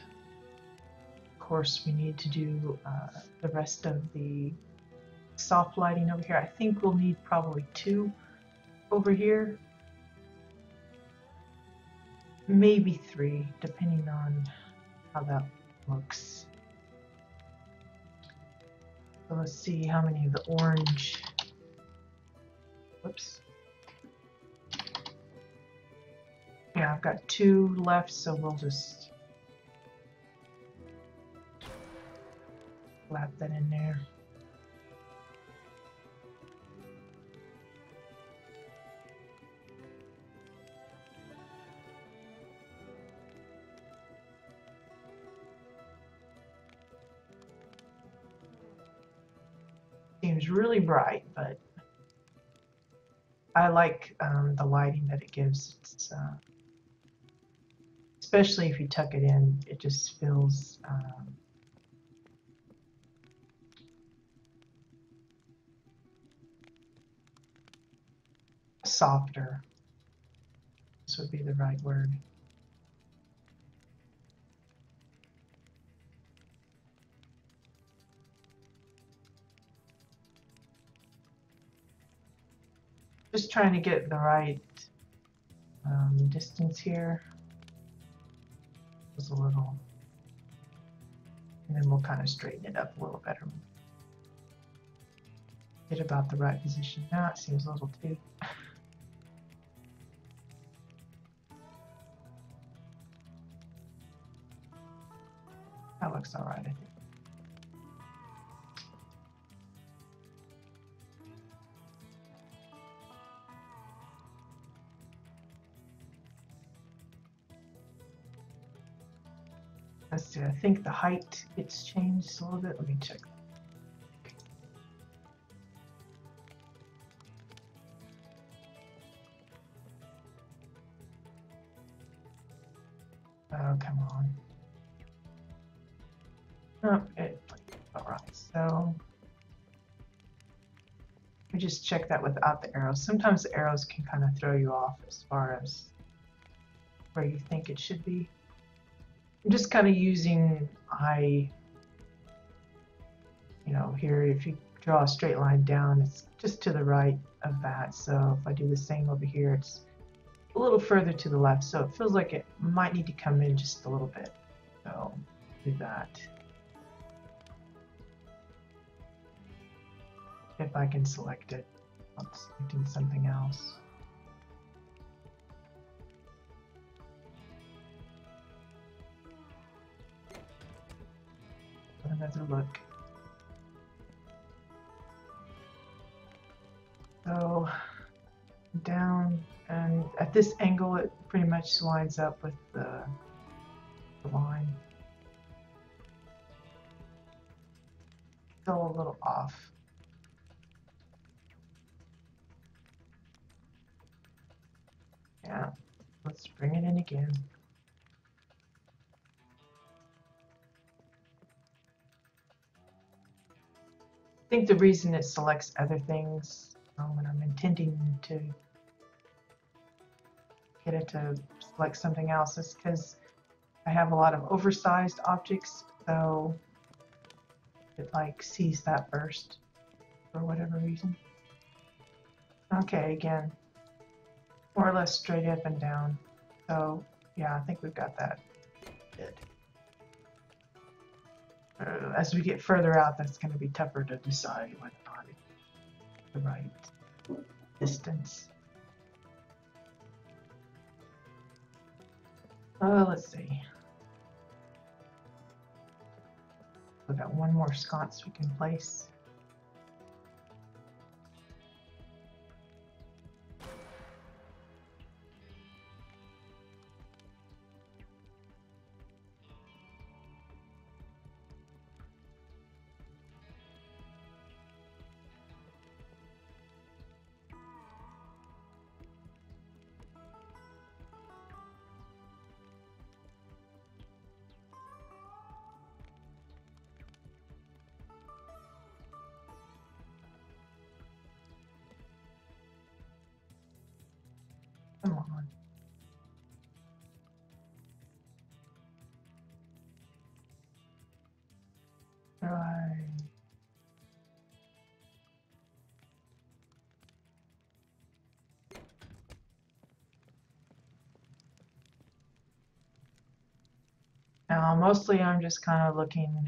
of course we need to do the rest of the soft lighting over here. I think we'll need probably 2 over here. Maybe 3, depending on how that looks. So let's see how many of the orange. Whoops. Yeah, I've got 2 left, so we'll just slap that in there. Seems really bright, but I like the lighting that it gives. It's, especially if you tuck it in, it just feels softer. This would be the right word. Just trying to get the right distance here. Just a little, and then we'll kind of straighten it up a little better. Get about the right position. Now it seems a little too. That looks all right, I think. Let's see, I think the height gets changed a little bit. Let me check. Oh, come on. Oh, all right, so we just check that without the arrows. Sometimes the arrows can kind of throw you off as far as where you think it should be. I'm just kind of using here, if you draw a straight line down, it's just to the right of that. So if I do the same over here, it's a little further to the left. So it feels like it might need to come in just a little bit. So do that. If I can select it, I'm selecting something else. Another look. So down, and at this angle it pretty much lines up with the line. Still a little off. Yeah, let's bring it in again. I think the reason it selects other things when I'm intending to get it to select something else is because I have a lot of oversized objects, so it like sees that first for whatever reason. Okay, again, more or less straight up and down. So yeah, I think we've got that good. As we get further out, that's going to be tougher to decide whether or not it's the right distance. Let's see. We've got one more sconce we can place. Mostly I'm just kind of looking.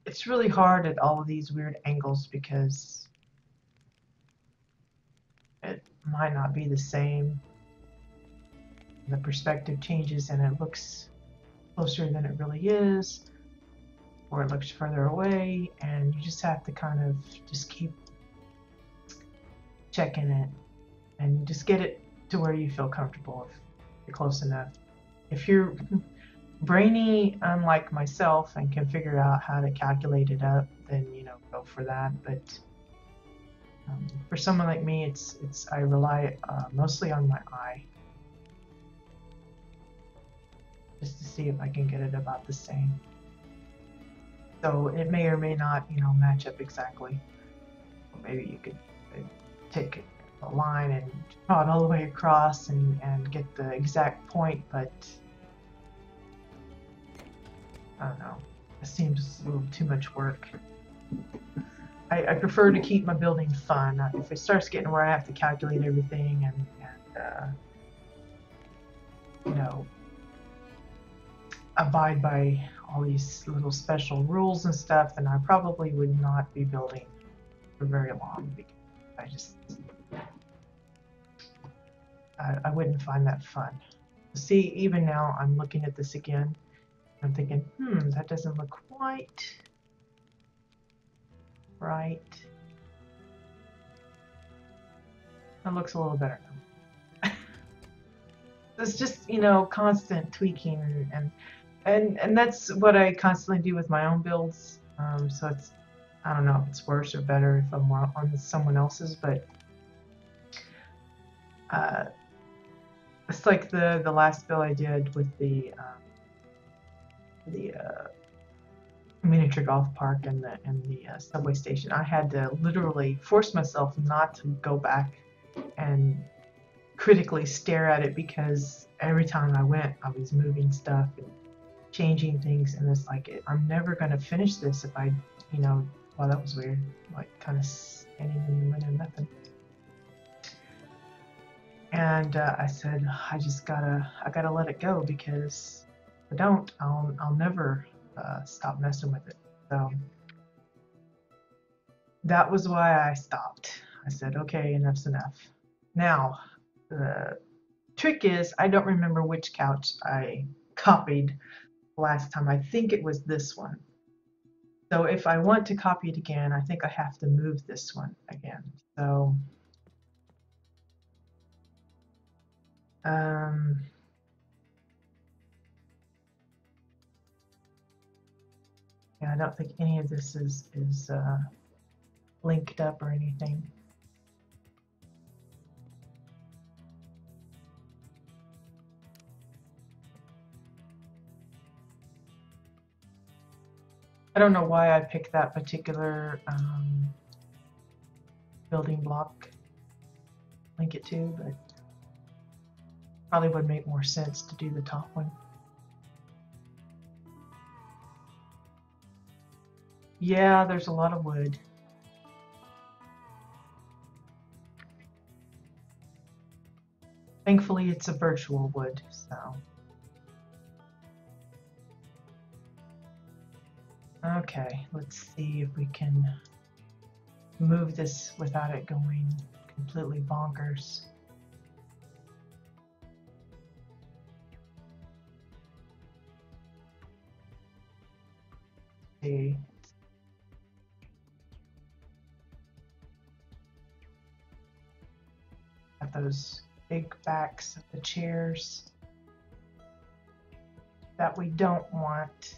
It's really hard at all of these weird angles because it might not be the same. The perspective changes and it looks closer than it really is, or it looks further away, and you just have to kind of just keep checking it and just get it to where you feel comfortable if you're close enough. If you're brainy, unlike myself, and can figure out how to calculate it up, then go for that. But for someone like me, I rely mostly on my eye, just to see if I can get it about the same. So it may or may not, match up exactly. Or maybe you could take a line and draw it all the way across and get the exact point, but I don't know. It seems a little too much work. I prefer to keep my building fun. If it starts getting where I have to calculate everything and abide by all these little special rules and stuff, then I probably would not be building for very long, because I wouldn't find that fun. See, even now I'm looking at this again. I'm thinking, that doesn't look quite right. That looks a little better now. It's just, constant tweaking, and that's what I constantly do with my own builds. So it's, I don't know if it's worse or better if I'm more on someone else's, but it's like the last build I did with the miniature golf park and the subway station. I had to literally force myself not to go back and critically stare at it, because every time I went, I was moving stuff and changing things, and it's like, I'm never going to finish this if I, well, that was weird, like kind of standing in the middle of nothing. And I said, I gotta let it go, because if I don't, I'll never stop messing with it. So that was why I stopped. I said, okay, enough's enough. Now, the trick is, I don't remember which couch I copied last time. I think it was this one. So if I want to copy it again, I think I have to move this one again. So yeah, I don't think any of this is linked up or anything. I don't know why I picked that particular building block, link it to, but probably would make more sense to do the top one. Yeah, there's a lot of wood. Thankfully, it's a virtual wood, so. Okay, let's see if we can move this without it going completely bonkers. See. Got those big backs of the chairs that we don't want.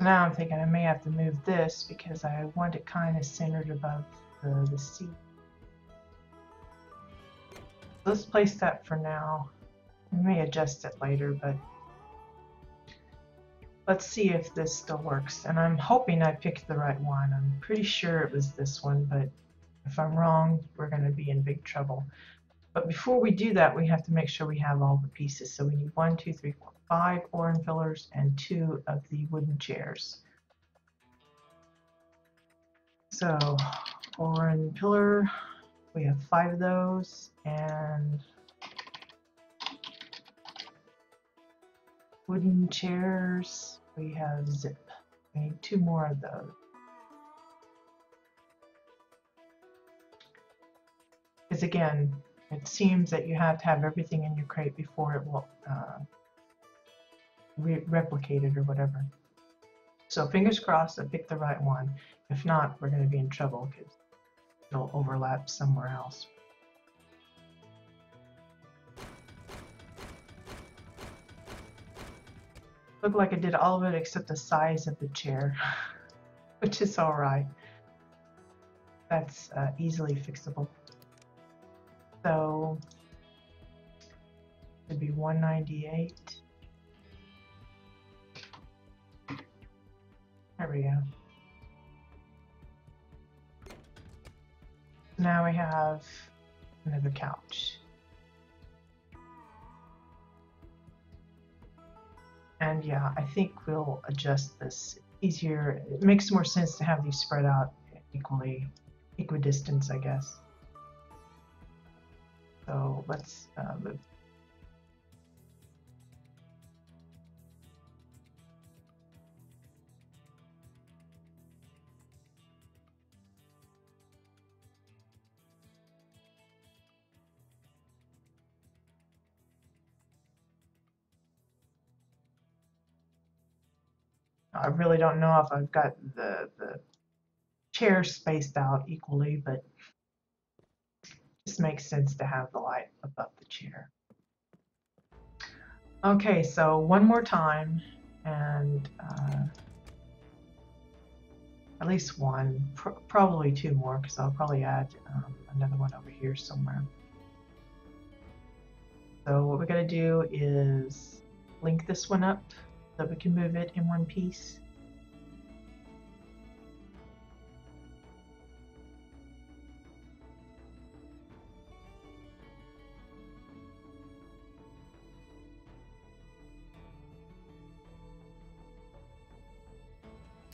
Now I'm thinking I may have to move this because I want it kind of centered above the seat. Let's place that for now. We may adjust it later, but let's see if this still works. And I'm hoping I picked the right one. I'm pretty sure it was this one, but If I'm wrong, we're going to be in big trouble. But before we do that, we have to make sure we have all the pieces. So we need 1, 2, 3, 4, 5 oran pillars and 2 of the wooden chairs. So oran pillar, we have 5 of those, and wooden chairs, we have zip. We need 2 more of those. Because again, it seems that you have to have everything in your crate before it will replicate it or whatever. So fingers crossed I picked the right one. If not, we're going to be in trouble because it'll overlap somewhere else. Looked like I did all of it except the size of the chair, which is alright. That's easily fixable. So it'd be 198. There we go. Now we have another couch. And yeah, I think we'll adjust this easier. It makes more sense to have these spread out equidistant, I guess. So let's move. I really don't know if I've got the chairs spaced out equally, but it just makes sense to have the light above the chair. Okay, so one more time, and at least one, probably 2 more, because I'll probably add another one over here somewhere. So what we're going to do is link this one up so that we can move it in one piece.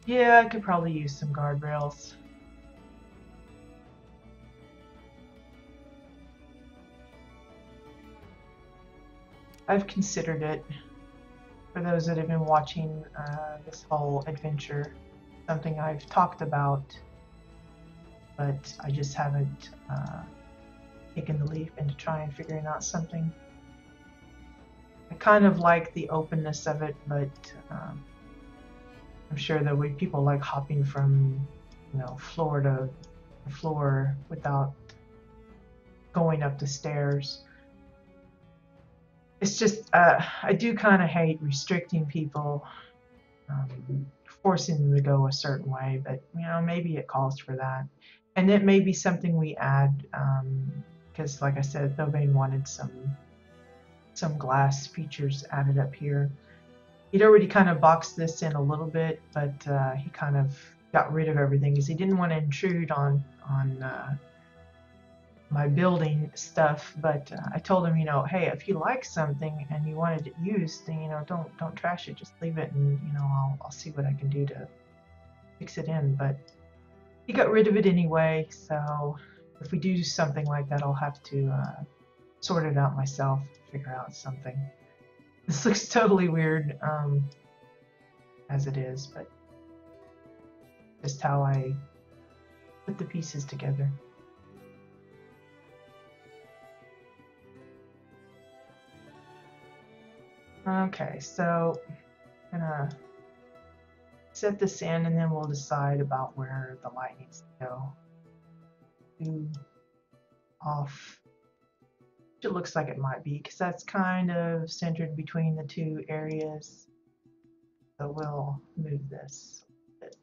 Yeah, I could probably use some guardrails. I've considered it. For those that have been watching this whole adventure, something I've talked about, but I just haven't taken the leap into trying figuring out something. I kind of like the openness of it, but I'm sure that people like hopping from, floor to floor without going up the stairs. It's just, I do kind of hate restricting people, forcing them to go a certain way, but maybe it calls for that. And it may be something we add, because like I said, Thobain wanted some glass features added up here. He'd already kind of boxed this in a little bit, but he kind of got rid of everything because he didn't want to intrude on my building stuff. But I told him, hey, if you like something and you wanted it used, then don't trash it, just leave it, and I'll see what I can do to fix it in. But he got rid of it anyway, so if we do something like that, I'll have to sort it out myself, figure out something. This looks totally weird as it is, but just how I put the pieces together. Okay, so I'm gonna set this in, and then we'll decide about where the light needs to go. Off. It looks like it might be, because that's kind of centered between the 2 areas. So we'll move this a bit.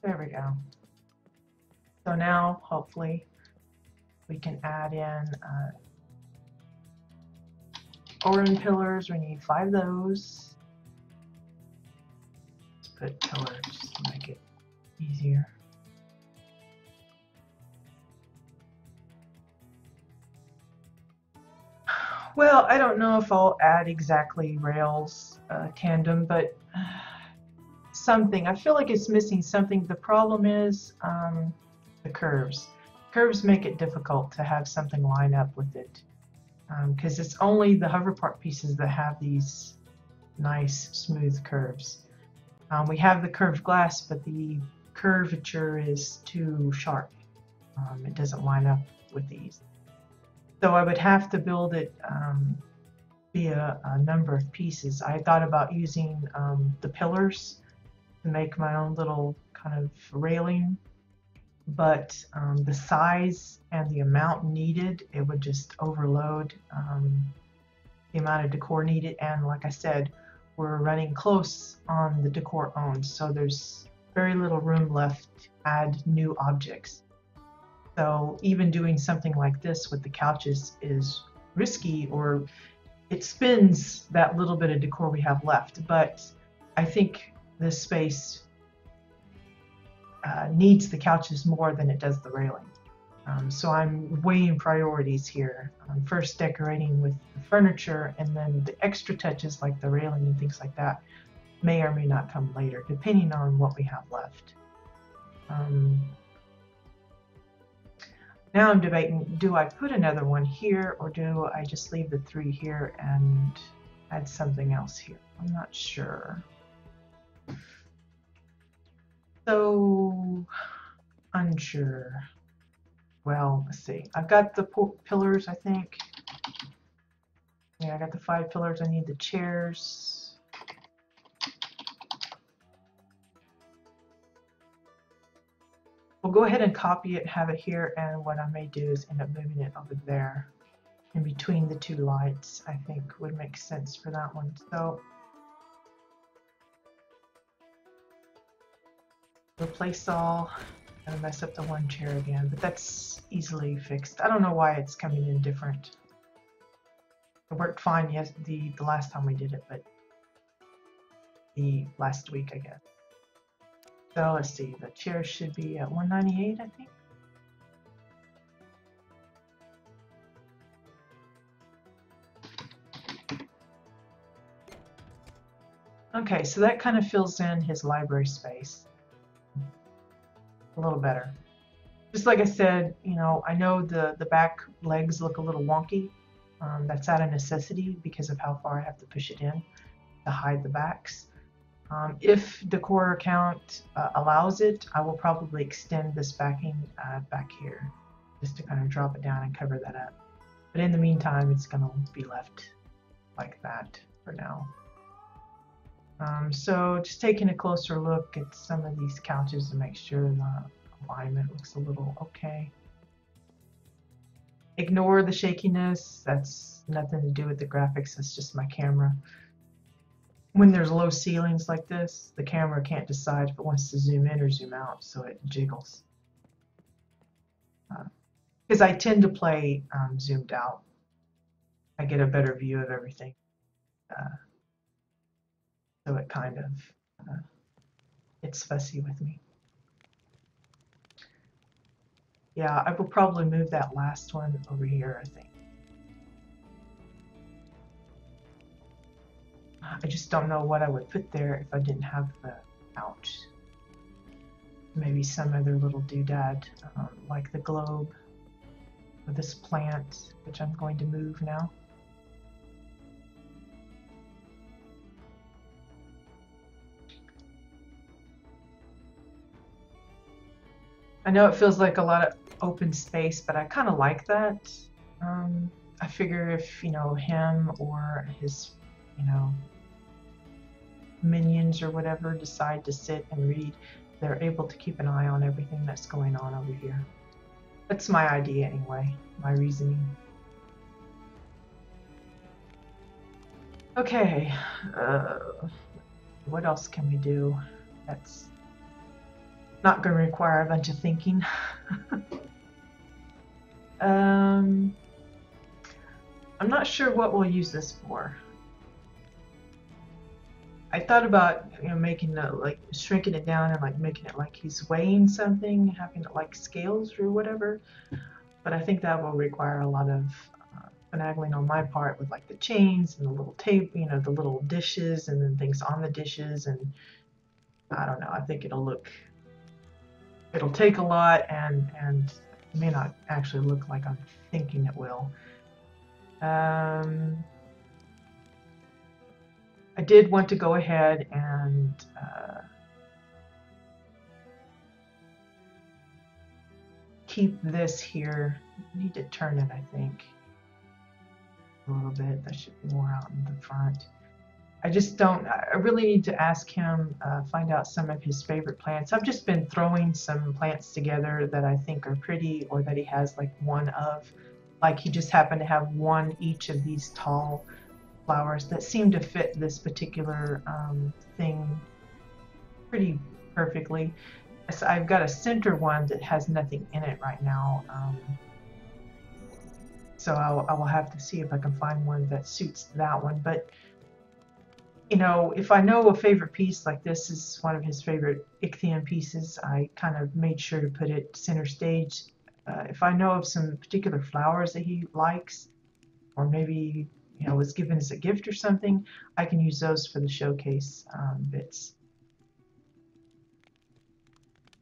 There we go. So now, hopefully, we can add in orange pillars. We need 5 of those. Let's put pillars just to make it easier. Well, I don't know if I'll add exactly rails tandem, but something. I feel like it's missing something. The problem is the curves. Curves make it difficult to have something line up with it because it's only the hover part pieces that have these nice smooth curves. We have the curved glass, but the curvature is too sharp. It doesn't line up with these. So I would have to build it via a number of pieces. I thought about using the pillars to make my own little kind of railing, but the size and the amount needed, it would just overload the amount of decor needed. And like I said, we're running close on the decor owned, so there's very little room left to add new objects. So even doing something like this with the couches is risky, or it spins that little bit of decor we have left. But I think this space needs the couches more than it does the railing. So I'm weighing priorities here. First decorating with the furniture, and then the extra touches like the railing and things like that may or may not come later, depending on what we have left. Now I'm debating, do I put another one here, or do I just leave the 3 here and add something else here? I'm not sure. So unsure. Well, let's see. I've got the pillars, I think. Yeah, I got the 5 pillars. I need the chairs. We'll go ahead and copy it, have it here, and what I may do is end up moving it over there in between the 2 lights. I think would make sense for that one. So replace all. And mess up the 1 chair again, but that's easily fixed. I don't know why it's coming in different. It worked fine the last time we did it, but the last week, I guess. So let's see, the chair should be at 198, I think. Okay, so that kind of fills in his library space a little better. Just like I said, you know, I know the back legs look a little wonky. That's out of necessity because of how far I have to push it in to hide the backs. If decor count allows it, I will probably extend this backing back here just to kind of drop it down and cover that up. But in the meantime, it's going to be left like that for now. So just taking a closer look at some of these couches to make sure the alignment looks a little okay. Ignore the shakiness. That's nothing to do with the graphics. That's just my camera. When there's low ceilings like this, the camera can't decide if it wants to zoom in or zoom out, so it jiggles. Because I tend to play zoomed out. I get a better view of everything. So it kind of, it's fussy with me. Yeah, I will probably move that last one over here, I think. I just don't know what I would put there if I didn't have the couch. Maybe some other little doodad, like the globe, or this plant, which I'm going to move now. I know it feels like a lot of open space, but I kind of like that. I figure if, you know, him or his, you know, minions or whatever decide to sit and read, they're able to keep an eye on everything that's going on over here. That's my idea anyway, my reasoning. Okay, what else can we do that's not going to require a bunch of thinking? I'm not sure what we'll use this for. I thought about, you know, making like shrinking it down and like making it like he's weighing something, having it like scales or whatever. But I think that will require a lot of finagling on my part with like the chains and the little tape, you know, the little dishes and then things on the dishes. And I don't know, I think it'll take a lot and it may not actually look like I'm thinking it will. I did want to go ahead and keep this here. I need to turn it, I think, a little bit. That should be more out in the front. I just don't, I really need to ask him, find out some of his favorite plants. I've just been throwing some plants together that I think are pretty or that he has like one of. Like he just happened to have one each of these tall flowers that seem to fit this particular thing pretty perfectly. So I've got a center one that has nothing in it right now. So I will have to see if I can find one that suits that one. But you know, if I know a favorite piece, like this is one of his favorite ichthyum pieces, I kind of made sure to put it center stage. If I know of some particular flowers that he likes, or maybe, you know, was given as a gift or something, I can use those for the showcase bits.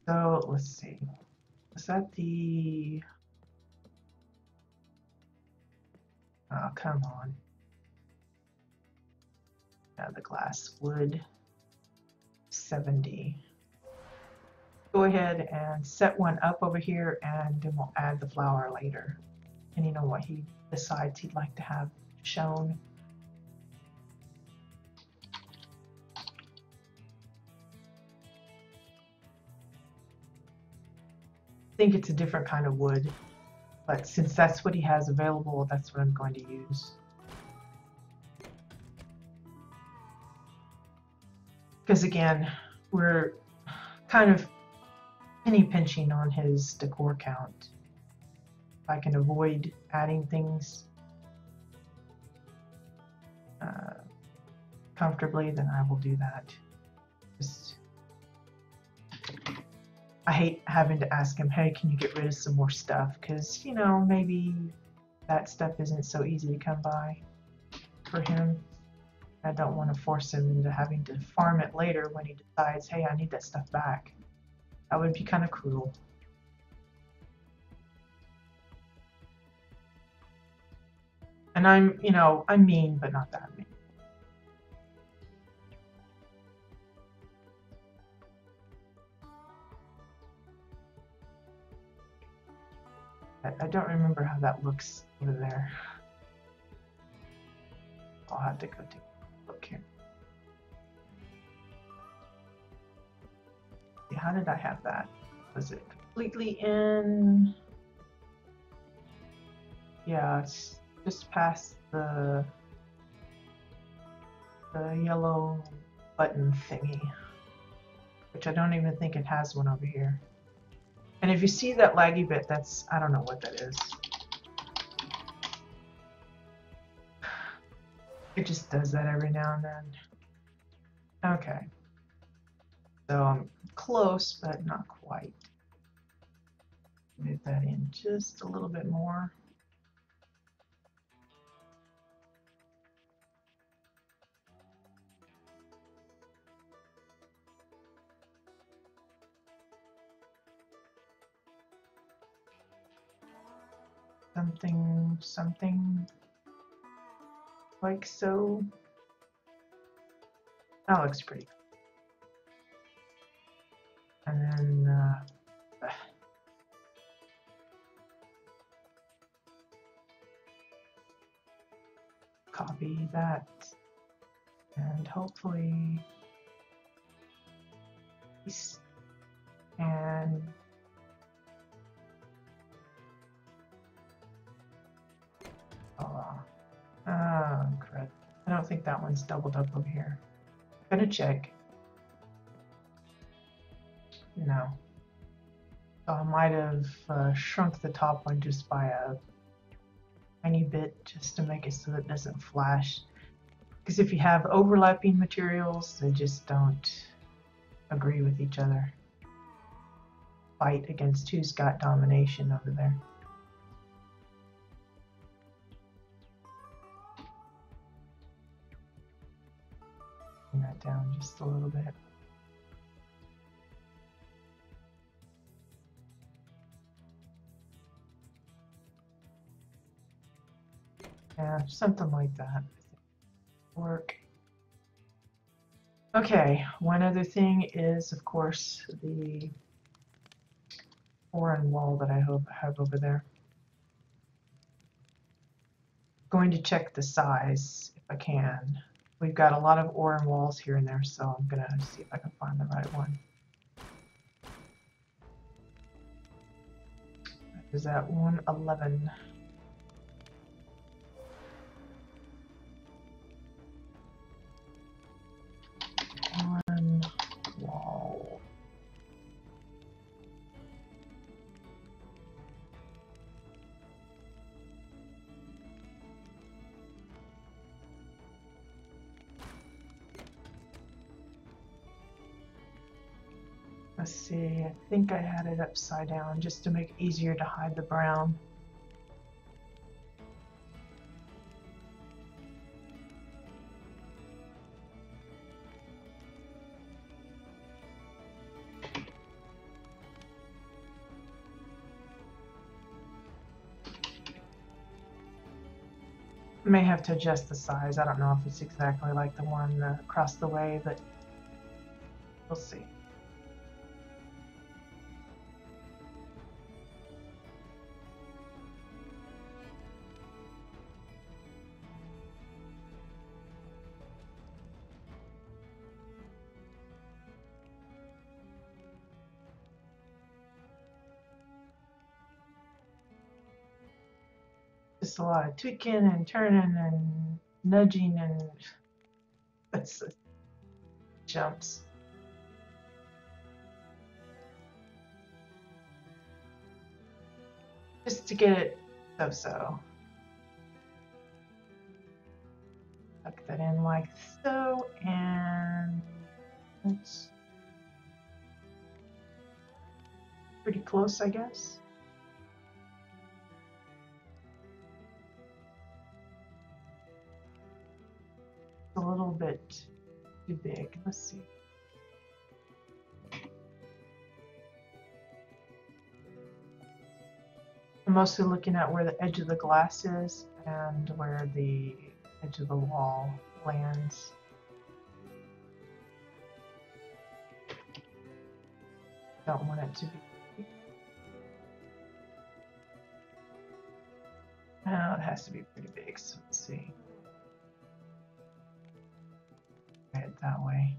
So let's see, is that the, oh, come on. The glass wood 70. Go ahead and set one up over here and then we'll add the flower later. And you know what he decides he'd like to have shown. I think it's a different kind of wood, but since that's what he has available, that's what I'm going to use. Because again, we're kind of penny pinching on his decor count. If I can avoid adding things comfortably, then I will do that. I hate having to ask him, hey, can you get rid of some more stuff? Because, you know, maybe that stuff isn't so easy to come by for him. I don't want to force him into having to farm it later when he decides, hey, I need that stuff back. That would be kind of cruel. And I'm, you know, I'm mean, but not that mean. I don't remember how that looks over there. I'll have to go take a look here. How did I have that? Was it completely in? Yeah, it's just past the yellow button thingy, which I don't even think it has one over here. And if you see that laggy bit, that's, I don't know what that is. It just does that every now and then. Okay. So I'm close, but not quite. Move that in just a little bit more. Something like so. That looks pretty good. And then copy that and hopefully and crud. I don't think that one's doubled up over here. I'm gonna check. No. So I might have shrunk the top one just by a tiny bit just to make it so that it doesn't flash. Because if you have overlapping materials, they just don't agree with each other. Fight against who's got domination over there. Bring that down just a little bit. Yeah, something like that. Work. Okay, one other thing is, of course, the foreign wall that I have over there. Going to check the size if I can. We've got a lot of Oran walls here and there, so I'm gonna see if I can find the right one. Is that 111? One wall. Let's see, I think I had it upside down just to make it easier to hide the brown. I may have to adjust the size. I don't know if it's exactly like the one across the way, but we'll see. Just a lot of tweaking and turning and nudging and that's jumps. Just to get it so. Tuck that in like so, and it's pretty close, I guess. A little bit too big. Let's see. I'm mostly looking at where the edge of the glass is and where the edge of the wall lands. Don't want it to be. Oh, it has to be pretty big, so let's see. It that way.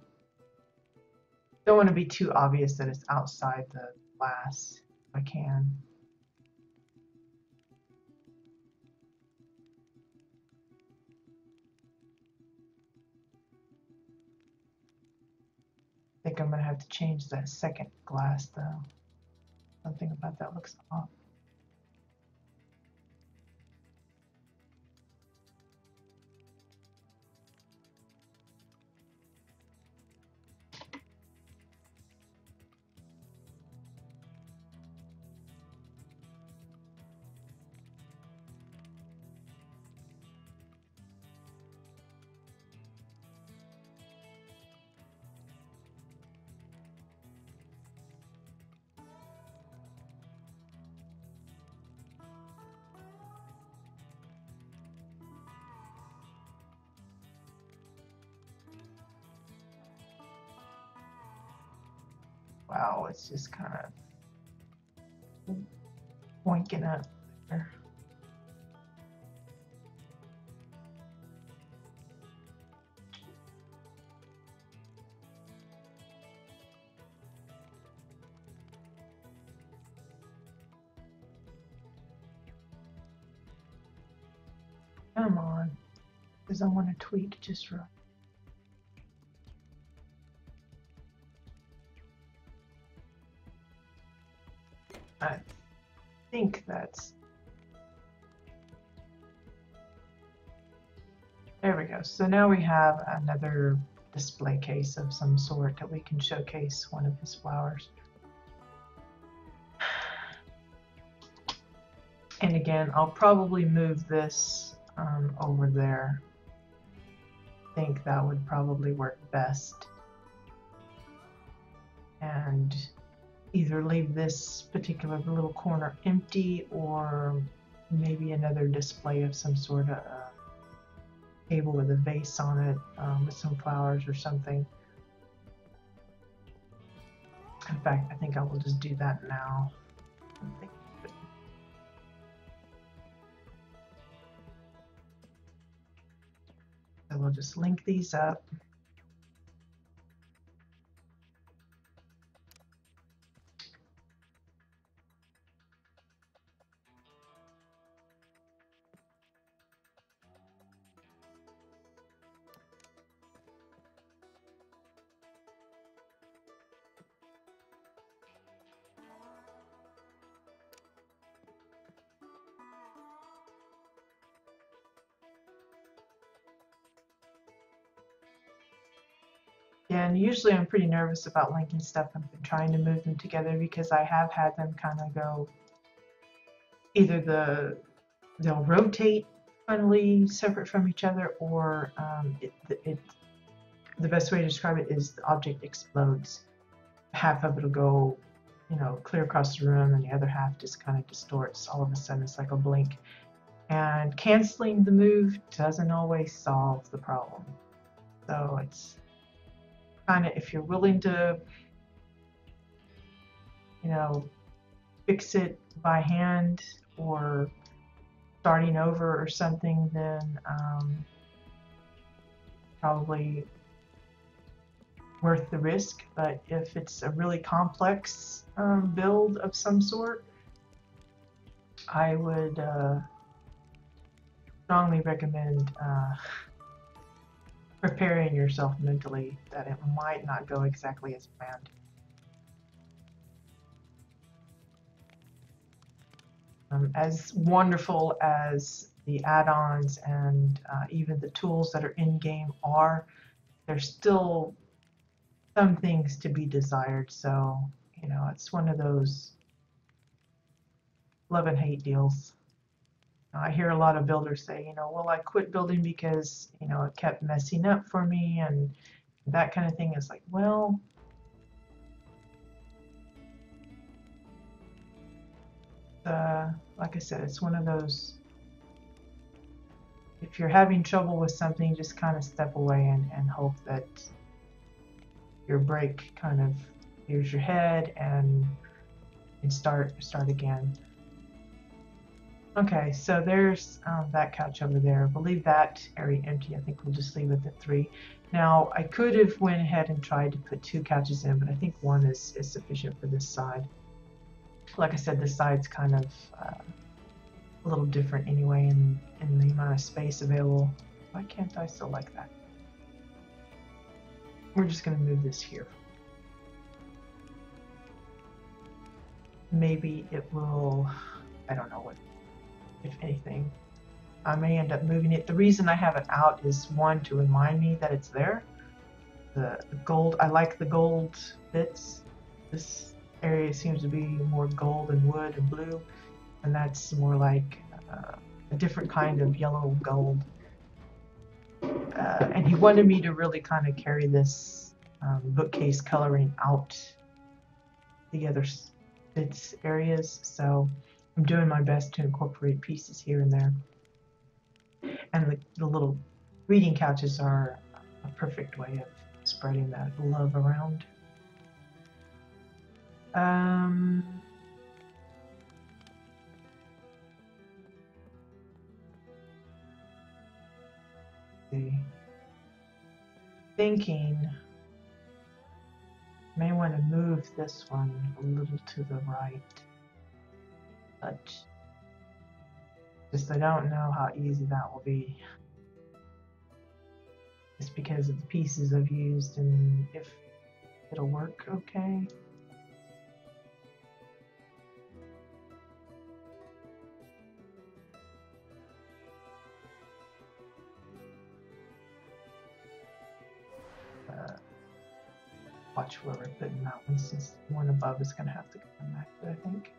Don't want to be too obvious that it's outside the glass if I can. I think I'm going to have to change that second glass though. Something about that looks off. Wow, it's just kind of winking up there. Come on, because I want to tweak just right. I think that's... There we go. So now we have another display case of some sort that we can showcase one of his flowers. And again, I'll probably move this over there. I think that would probably work best. And either leave this particular little corner empty, or maybe another display of some sort of table with a vase on it with some flowers or something. In fact, I think I will just do that now. So we'll just link these up. And usually I'm pretty nervous about linking stuff and trying to move them together, because I have had them kind of go, either they'll rotate funnily separate from each other, or the best way to describe it is the object explodes. Half of it will go, you know, clear across the room, and the other half just kind of distorts. All of a sudden it's like a blink. And canceling the move doesn't always solve the problem. So it's kind of, if you're willing to, you know, fix it by hand or starting over or something, then probably worth the risk. But if it's a really complex build of some sort, I would strongly recommend preparing yourself mentally that it might not go exactly as planned. As wonderful as the add-ons and even the tools that are in-game are, there's still some things to be desired. So, you know, it's one of those love and hate deals. I hear a lot of builders say, you know, well, I quit building because, you know, it kept messing up for me and that kind of thing. Is like, well, like I said, it's one of those, if you're having trouble with something, just kind of step away and hope that your break kind of clears your head and start again. Okay, so there's that couch over there. We'll leave that area empty. I think we'll just leave it at 3. Now, I could have went ahead and tried to put 2 couches in, but I think 1 is sufficient for this side. Like I said, this side's kind of a little different anyway in the amount of space available. Why can't I still like that? We're just going to move this here. Maybe it will, I don't know what, if anything. I may end up moving it. The reason I have it out is, 1, to remind me that it's there. The gold, I like the gold bits. This area seems to be more gold and wood and blue, and that's more like a different kind of yellow gold. And he wanted me to really kind of carry this bookcase coloring out the other bits areas, so I'm doing my best to incorporate pieces here and there. And the little reading couches are a perfect way of spreading that love around. See. Thinking may want to move this one a little to the right, but just I don't know how easy that will be. Just because of the pieces I've used and if it'll work okay. watch where we're putting that one, since the one above is going to have to come back, I think.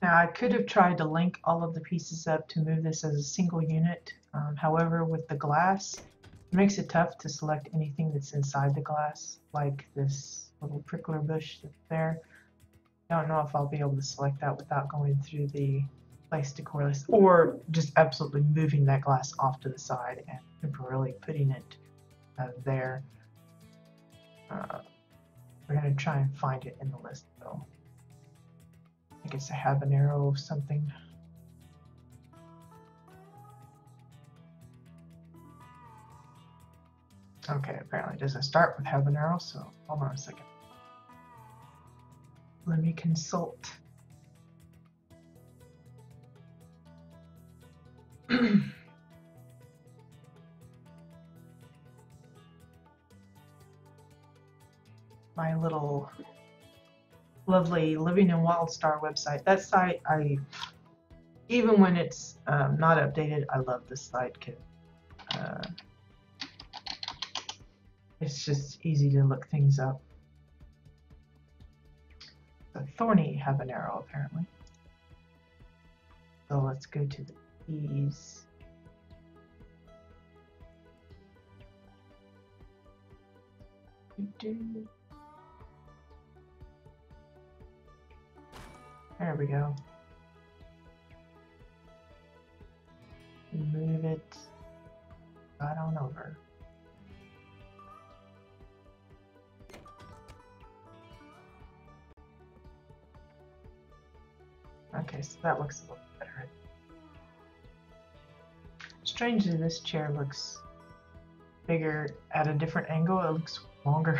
Now I could have tried to link all of the pieces up to move this as a single unit. However, with the glass, it makes it tough to select anything that's inside the glass, like this little prickler bush that's there. I don't know if I'll be able to select that without going through the place decor list, or just absolutely moving that glass off to the side and temporarily putting it there. We're going to try and find it in the list though. I guess I have an arrow of something. Okay, apparently it doesn't start with habanero, so hold on a second. Let me consult. My little lovely Living in WildStar website. That site, even when it's not updated, I love this site because it's just easy to look things up. A thorny habanero, apparently. So let's go to the keys. There we go. Move it right on over. Okay, so that looks a little better. Strangely, this chair looks bigger at a different angle. It looks longer.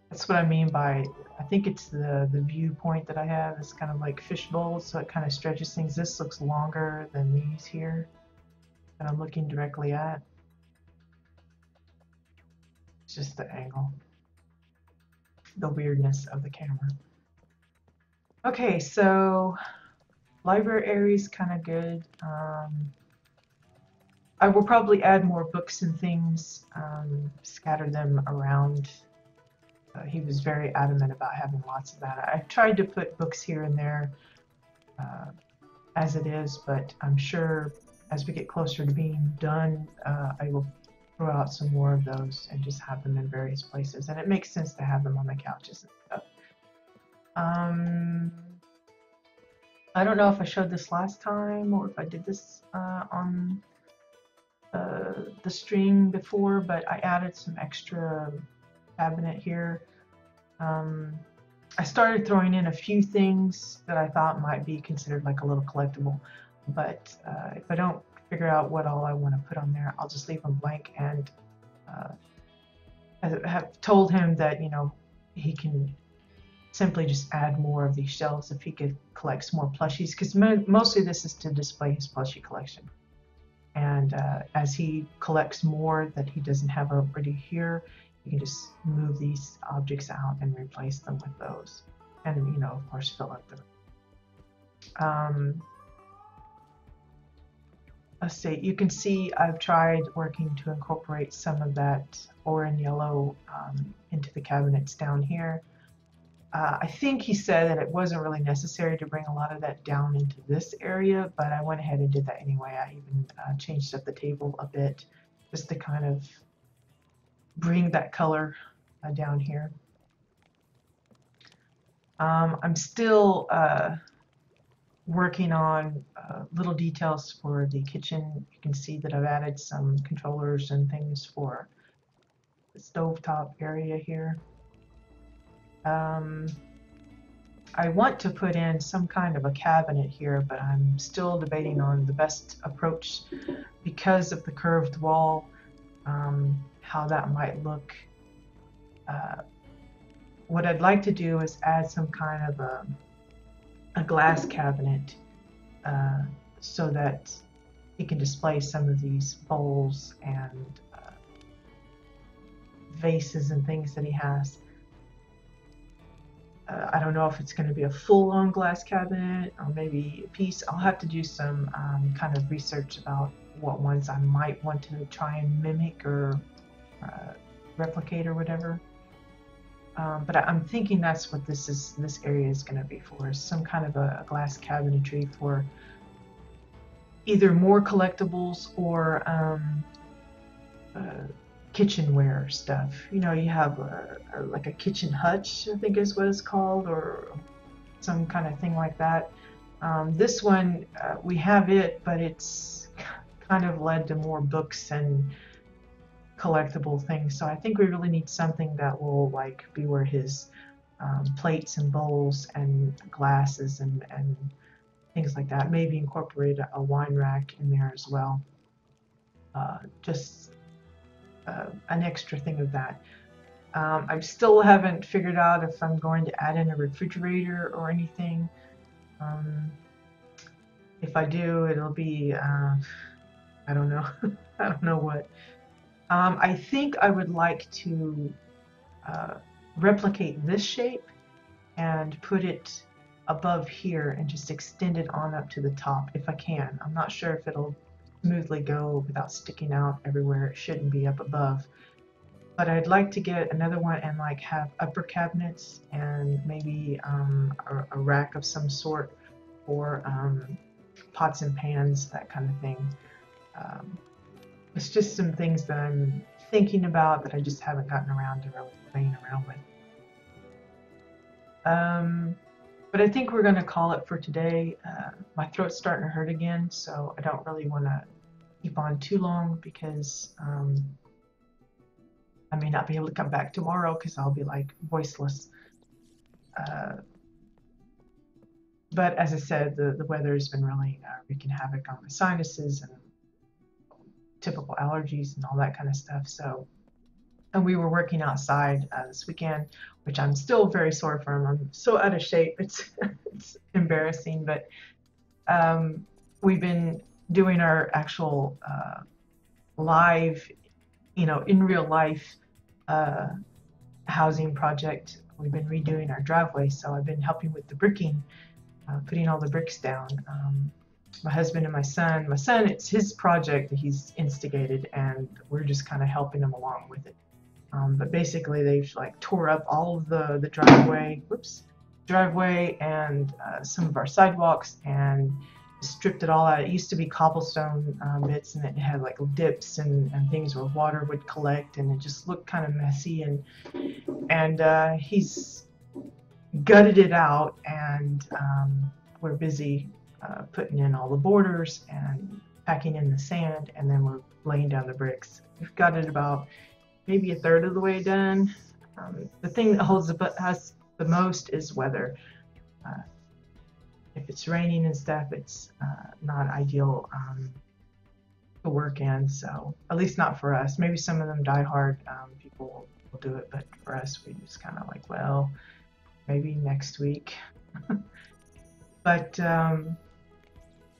That's what I mean by, I think it's the viewpoint that I have. It's kind of like fishbowl, so it kind of stretches things. This looks longer than these here that I'm looking directly at. It's just the angle, the weirdness of the camera. Okay, so library area is kind of good. I will probably add more books and things, scatter them around. He was very adamant about having lots of that. I've tried to put books here and there as it is, but I'm sure as we get closer to being done, I will throw out some more of those and just have them in various places. And it makes sense to have them on the couches and stuff. I don't know if I showed this last time or if I did this on the stream before, but I added some extra cabinet here. I started throwing in a few things that I thought might be considered like a little collectible, but if I don't figure out what all I want to put on there, I'll just leave them blank. And I have told him that, you know, he can simply just add more of these shelves if he collects more plushies, because mostly this is to display his plushie collection. And as he collects more that he doesn't have already here, you can just move these objects out and replace them with those. And, you know, of course, fill up the let's see, you can see I've tried working to incorporate some of that orange yellow into the cabinets down here. I think he said that it wasn't really necessary to bring a lot of that down into this area, but I went ahead and did that anyway. I even changed up the table a bit just to kind of bring that color down here. I'm still working on little details for the kitchen. You can see that I've added some controllers and things for the stovetop area here. I want to put in some kind of a cabinet here, but I'm still debating on the best approach because of the curved wall, how that might look what I'd like to do is add some kind of a glass cabinet uh, so that he can display some of these bowls and vases and things that he has. I don't know if it's going to be a full-on glass cabinet or maybe a piece. I'll have to do some kind of research about what ones I might want to try and mimic or replicate or whatever. But I'm thinking that's what this area is going to be for, is some kind of a glass cabinetry for either more collectibles or kitchenware stuff. You know, you have like a kitchen hutch, I think is what it's called, or some kind of thing like that. This one, we have it, but it's kind of led to more books and collectible things. So I think we really need something that will like be where his plates and bowls and glasses and things like that. Maybe incorporate a wine rack in there as well. Just an extra thing of that. I still haven't figured out if I'm going to add in a refrigerator or anything. If I do, it'll be, I don't know. I don't know what. I think I would like to replicate this shape and put it above here and just extend it on up to the top if I can. I'm not sure if it'll smoothly go without sticking out everywhere. It shouldn't be up above. But I'd like to get another one and like have upper cabinets and maybe a rack of some sort for pots and pans, that kind of thing. It's just some things that I'm thinking about that I just haven't gotten around to really playing around with. But I think we're going to call it for today. My throat's starting to hurt again, so I don't really want to keep on too long because I may not be able to come back tomorrow because I'll be like voiceless. But as I said, the weather has been really wreaking havoc on my sinuses and typical allergies and all that kind of stuff. So, and we were working outside this weekend, which I'm still very sore from. I'm so out of shape. It's embarrassing, but we've been doing our actual live, you know, in real life housing project. We've been redoing our driveway, so I've been helping with the bricking, putting all the bricks down. My husband and my son, it's his project that he's instigated, and we're just kind of helping him along with it. But basically they've like tore up all of the driveway and some of our sidewalks and stripped it all out. It used to be cobblestone bits, and it had like dips and things where water would collect, and it just looked kind of messy, and he's gutted it out, and we're busy putting in all the borders and packing in the sand, and then we're laying down the bricks. We've got it about maybe a third of the way done. The thing that holds us the most is weather. If it's raining and stuff, it's not ideal to work in, so at least not for us. Maybe some of them die-hard people will do it, but for us, we just kind of like, well, maybe next week. But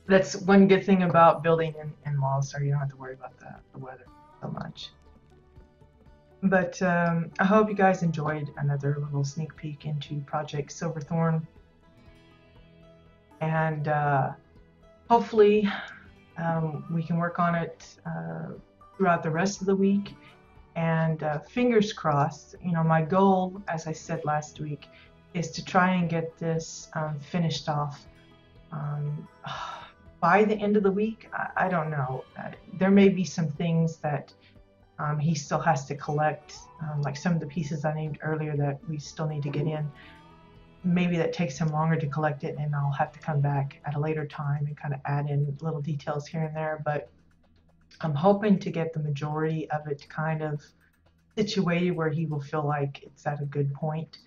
that's one good thing about building in WildStar. You don't have to worry about the weather so much. But I hope you guys enjoyed another little sneak peek into Project Silverthorn. And hopefully we can work on it throughout the rest of the week. And fingers crossed, you know, my goal, as I said last week, is to try and get this finished off by the end of the week. I don't know. There may be some things that he still has to collect, like some of the pieces I named earlier that we still need to get in. Maybe that takes him longer to collect it, and I'll have to come back at a later time and kind of add in little details here and there. But I'm hoping to get the majority of it kind of situated where he will feel like it's at a good point.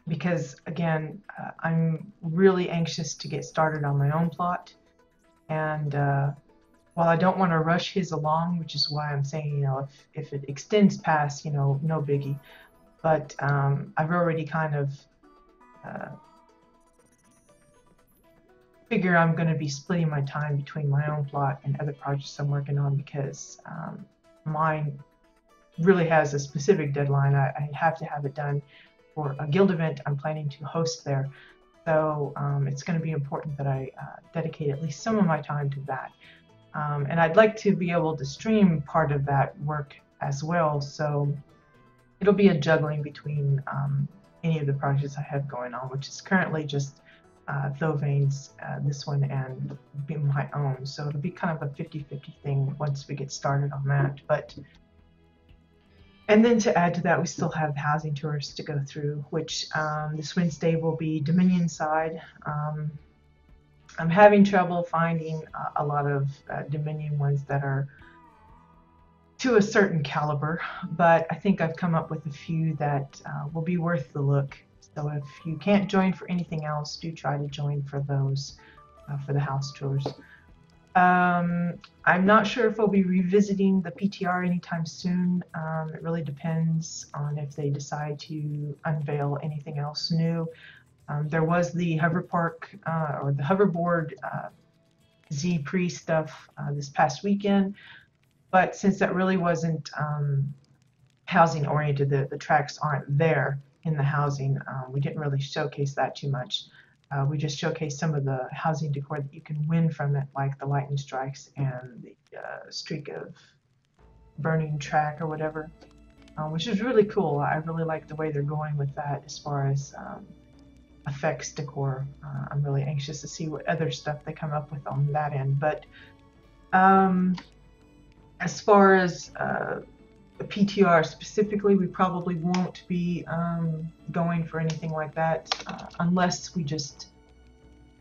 Because again, I'm really anxious to get started on my own plot, and while I don't want to rush his along, which is why I'm saying, you know, if it extends past, you know, no biggie. but I've already kind of figure I'm going to be splitting my time between my own plot and other projects I'm working on, because mine really has a specific deadline. I have to have it done for a guild event I'm planning to host there. So it's going to be important that I dedicate at least some of my time to that. And I'd like to be able to stream part of that work as well. So it'll be a juggling between any of the projects I have going on, which is currently just Thovan's, this one, and my own. So it'll be kind of a 50-50 thing once we get started on that. And then to add to that, we still have housing tours to go through, which this Wednesday will be Dominion side. I'm having trouble finding a lot of Dominion ones that are to a certain caliber, but I think I've come up with a few that will be worth the look. So if you can't join for anything else, do try to join for those, for the house tours. I'm not sure if we'll be revisiting the PTR anytime soon. It really depends on if they decide to unveil anything else new. There was the hover park or the hoverboard Z pre stuff this past weekend, but since that really wasn't housing oriented, the tracks aren't there in the housing, we didn't really showcase that too much. We just showcased some of the housing decor that you can win from it, like the lightning strikes and the streak of burning track or whatever, which is really cool. I really like the way they're going with that as far as effects decor. I'm really anxious to see what other stuff they come up with on that end. But as far as the PTR specifically, we probably won't be going for anything like that unless we just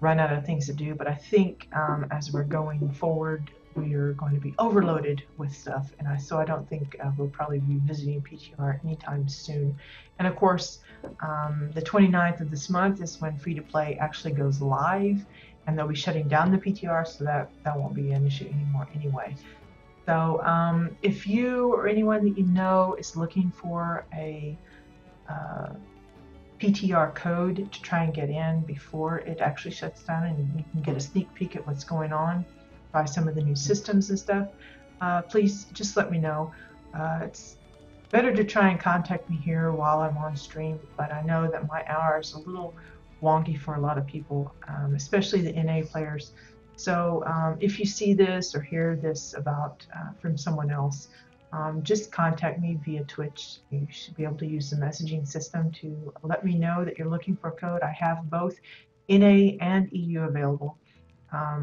run out of things to do. But I think as we're going forward, we are going to be overloaded with stuff, and so I don't think we'll probably be visiting PTR anytime soon. And of course, the 29th of this month is when free to play actually goes live, and they'll be shutting down the PTR, so that won't be an issue anymore anyway. So if you or anyone that you know is looking for a PTR code to try and get in before it actually shuts down, and you can get a sneak peek at what's going on by some of the new systems and stuff, please just let me know. It's better to try and contact me here while I'm on stream, but I know that my hour is a little wonky for a lot of people, especially the NA players. So if you see this or hear this about from someone else, just contact me via Twitch. You should be able to use the messaging system to let me know that you're looking for a code. I have both NA and EU available.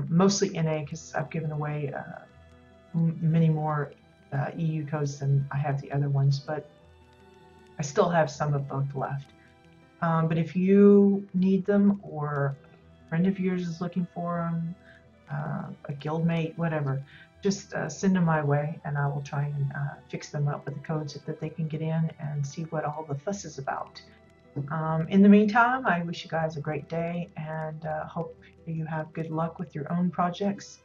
Mostly NA, because I've given away many more EU codes than I have the other ones, but I still have some of both left. But if you need them, or a friend of yours is looking for them, a guildmate, whatever, just send them my way, and I will try and fix them up with the codes that they can get in and see what all the fuss is about. In the meantime, I wish you guys a great day, and hope you have good luck with your own projects,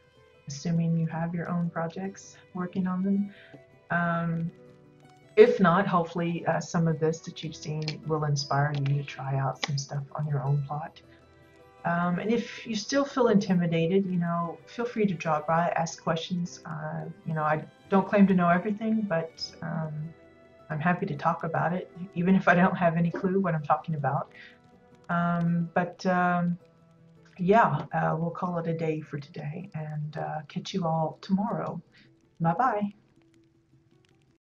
assuming you have your own projects working on them. If not, hopefully some of this that you've seen will inspire you to try out some stuff on your own plot. And if you still feel intimidated, feel free to drop by, ask questions. I don't claim to know everything, but I'm happy to talk about it, even if I don't have any clue what I'm talking about. Yeah, we'll call it a day for today, and catch you all tomorrow. Bye-bye.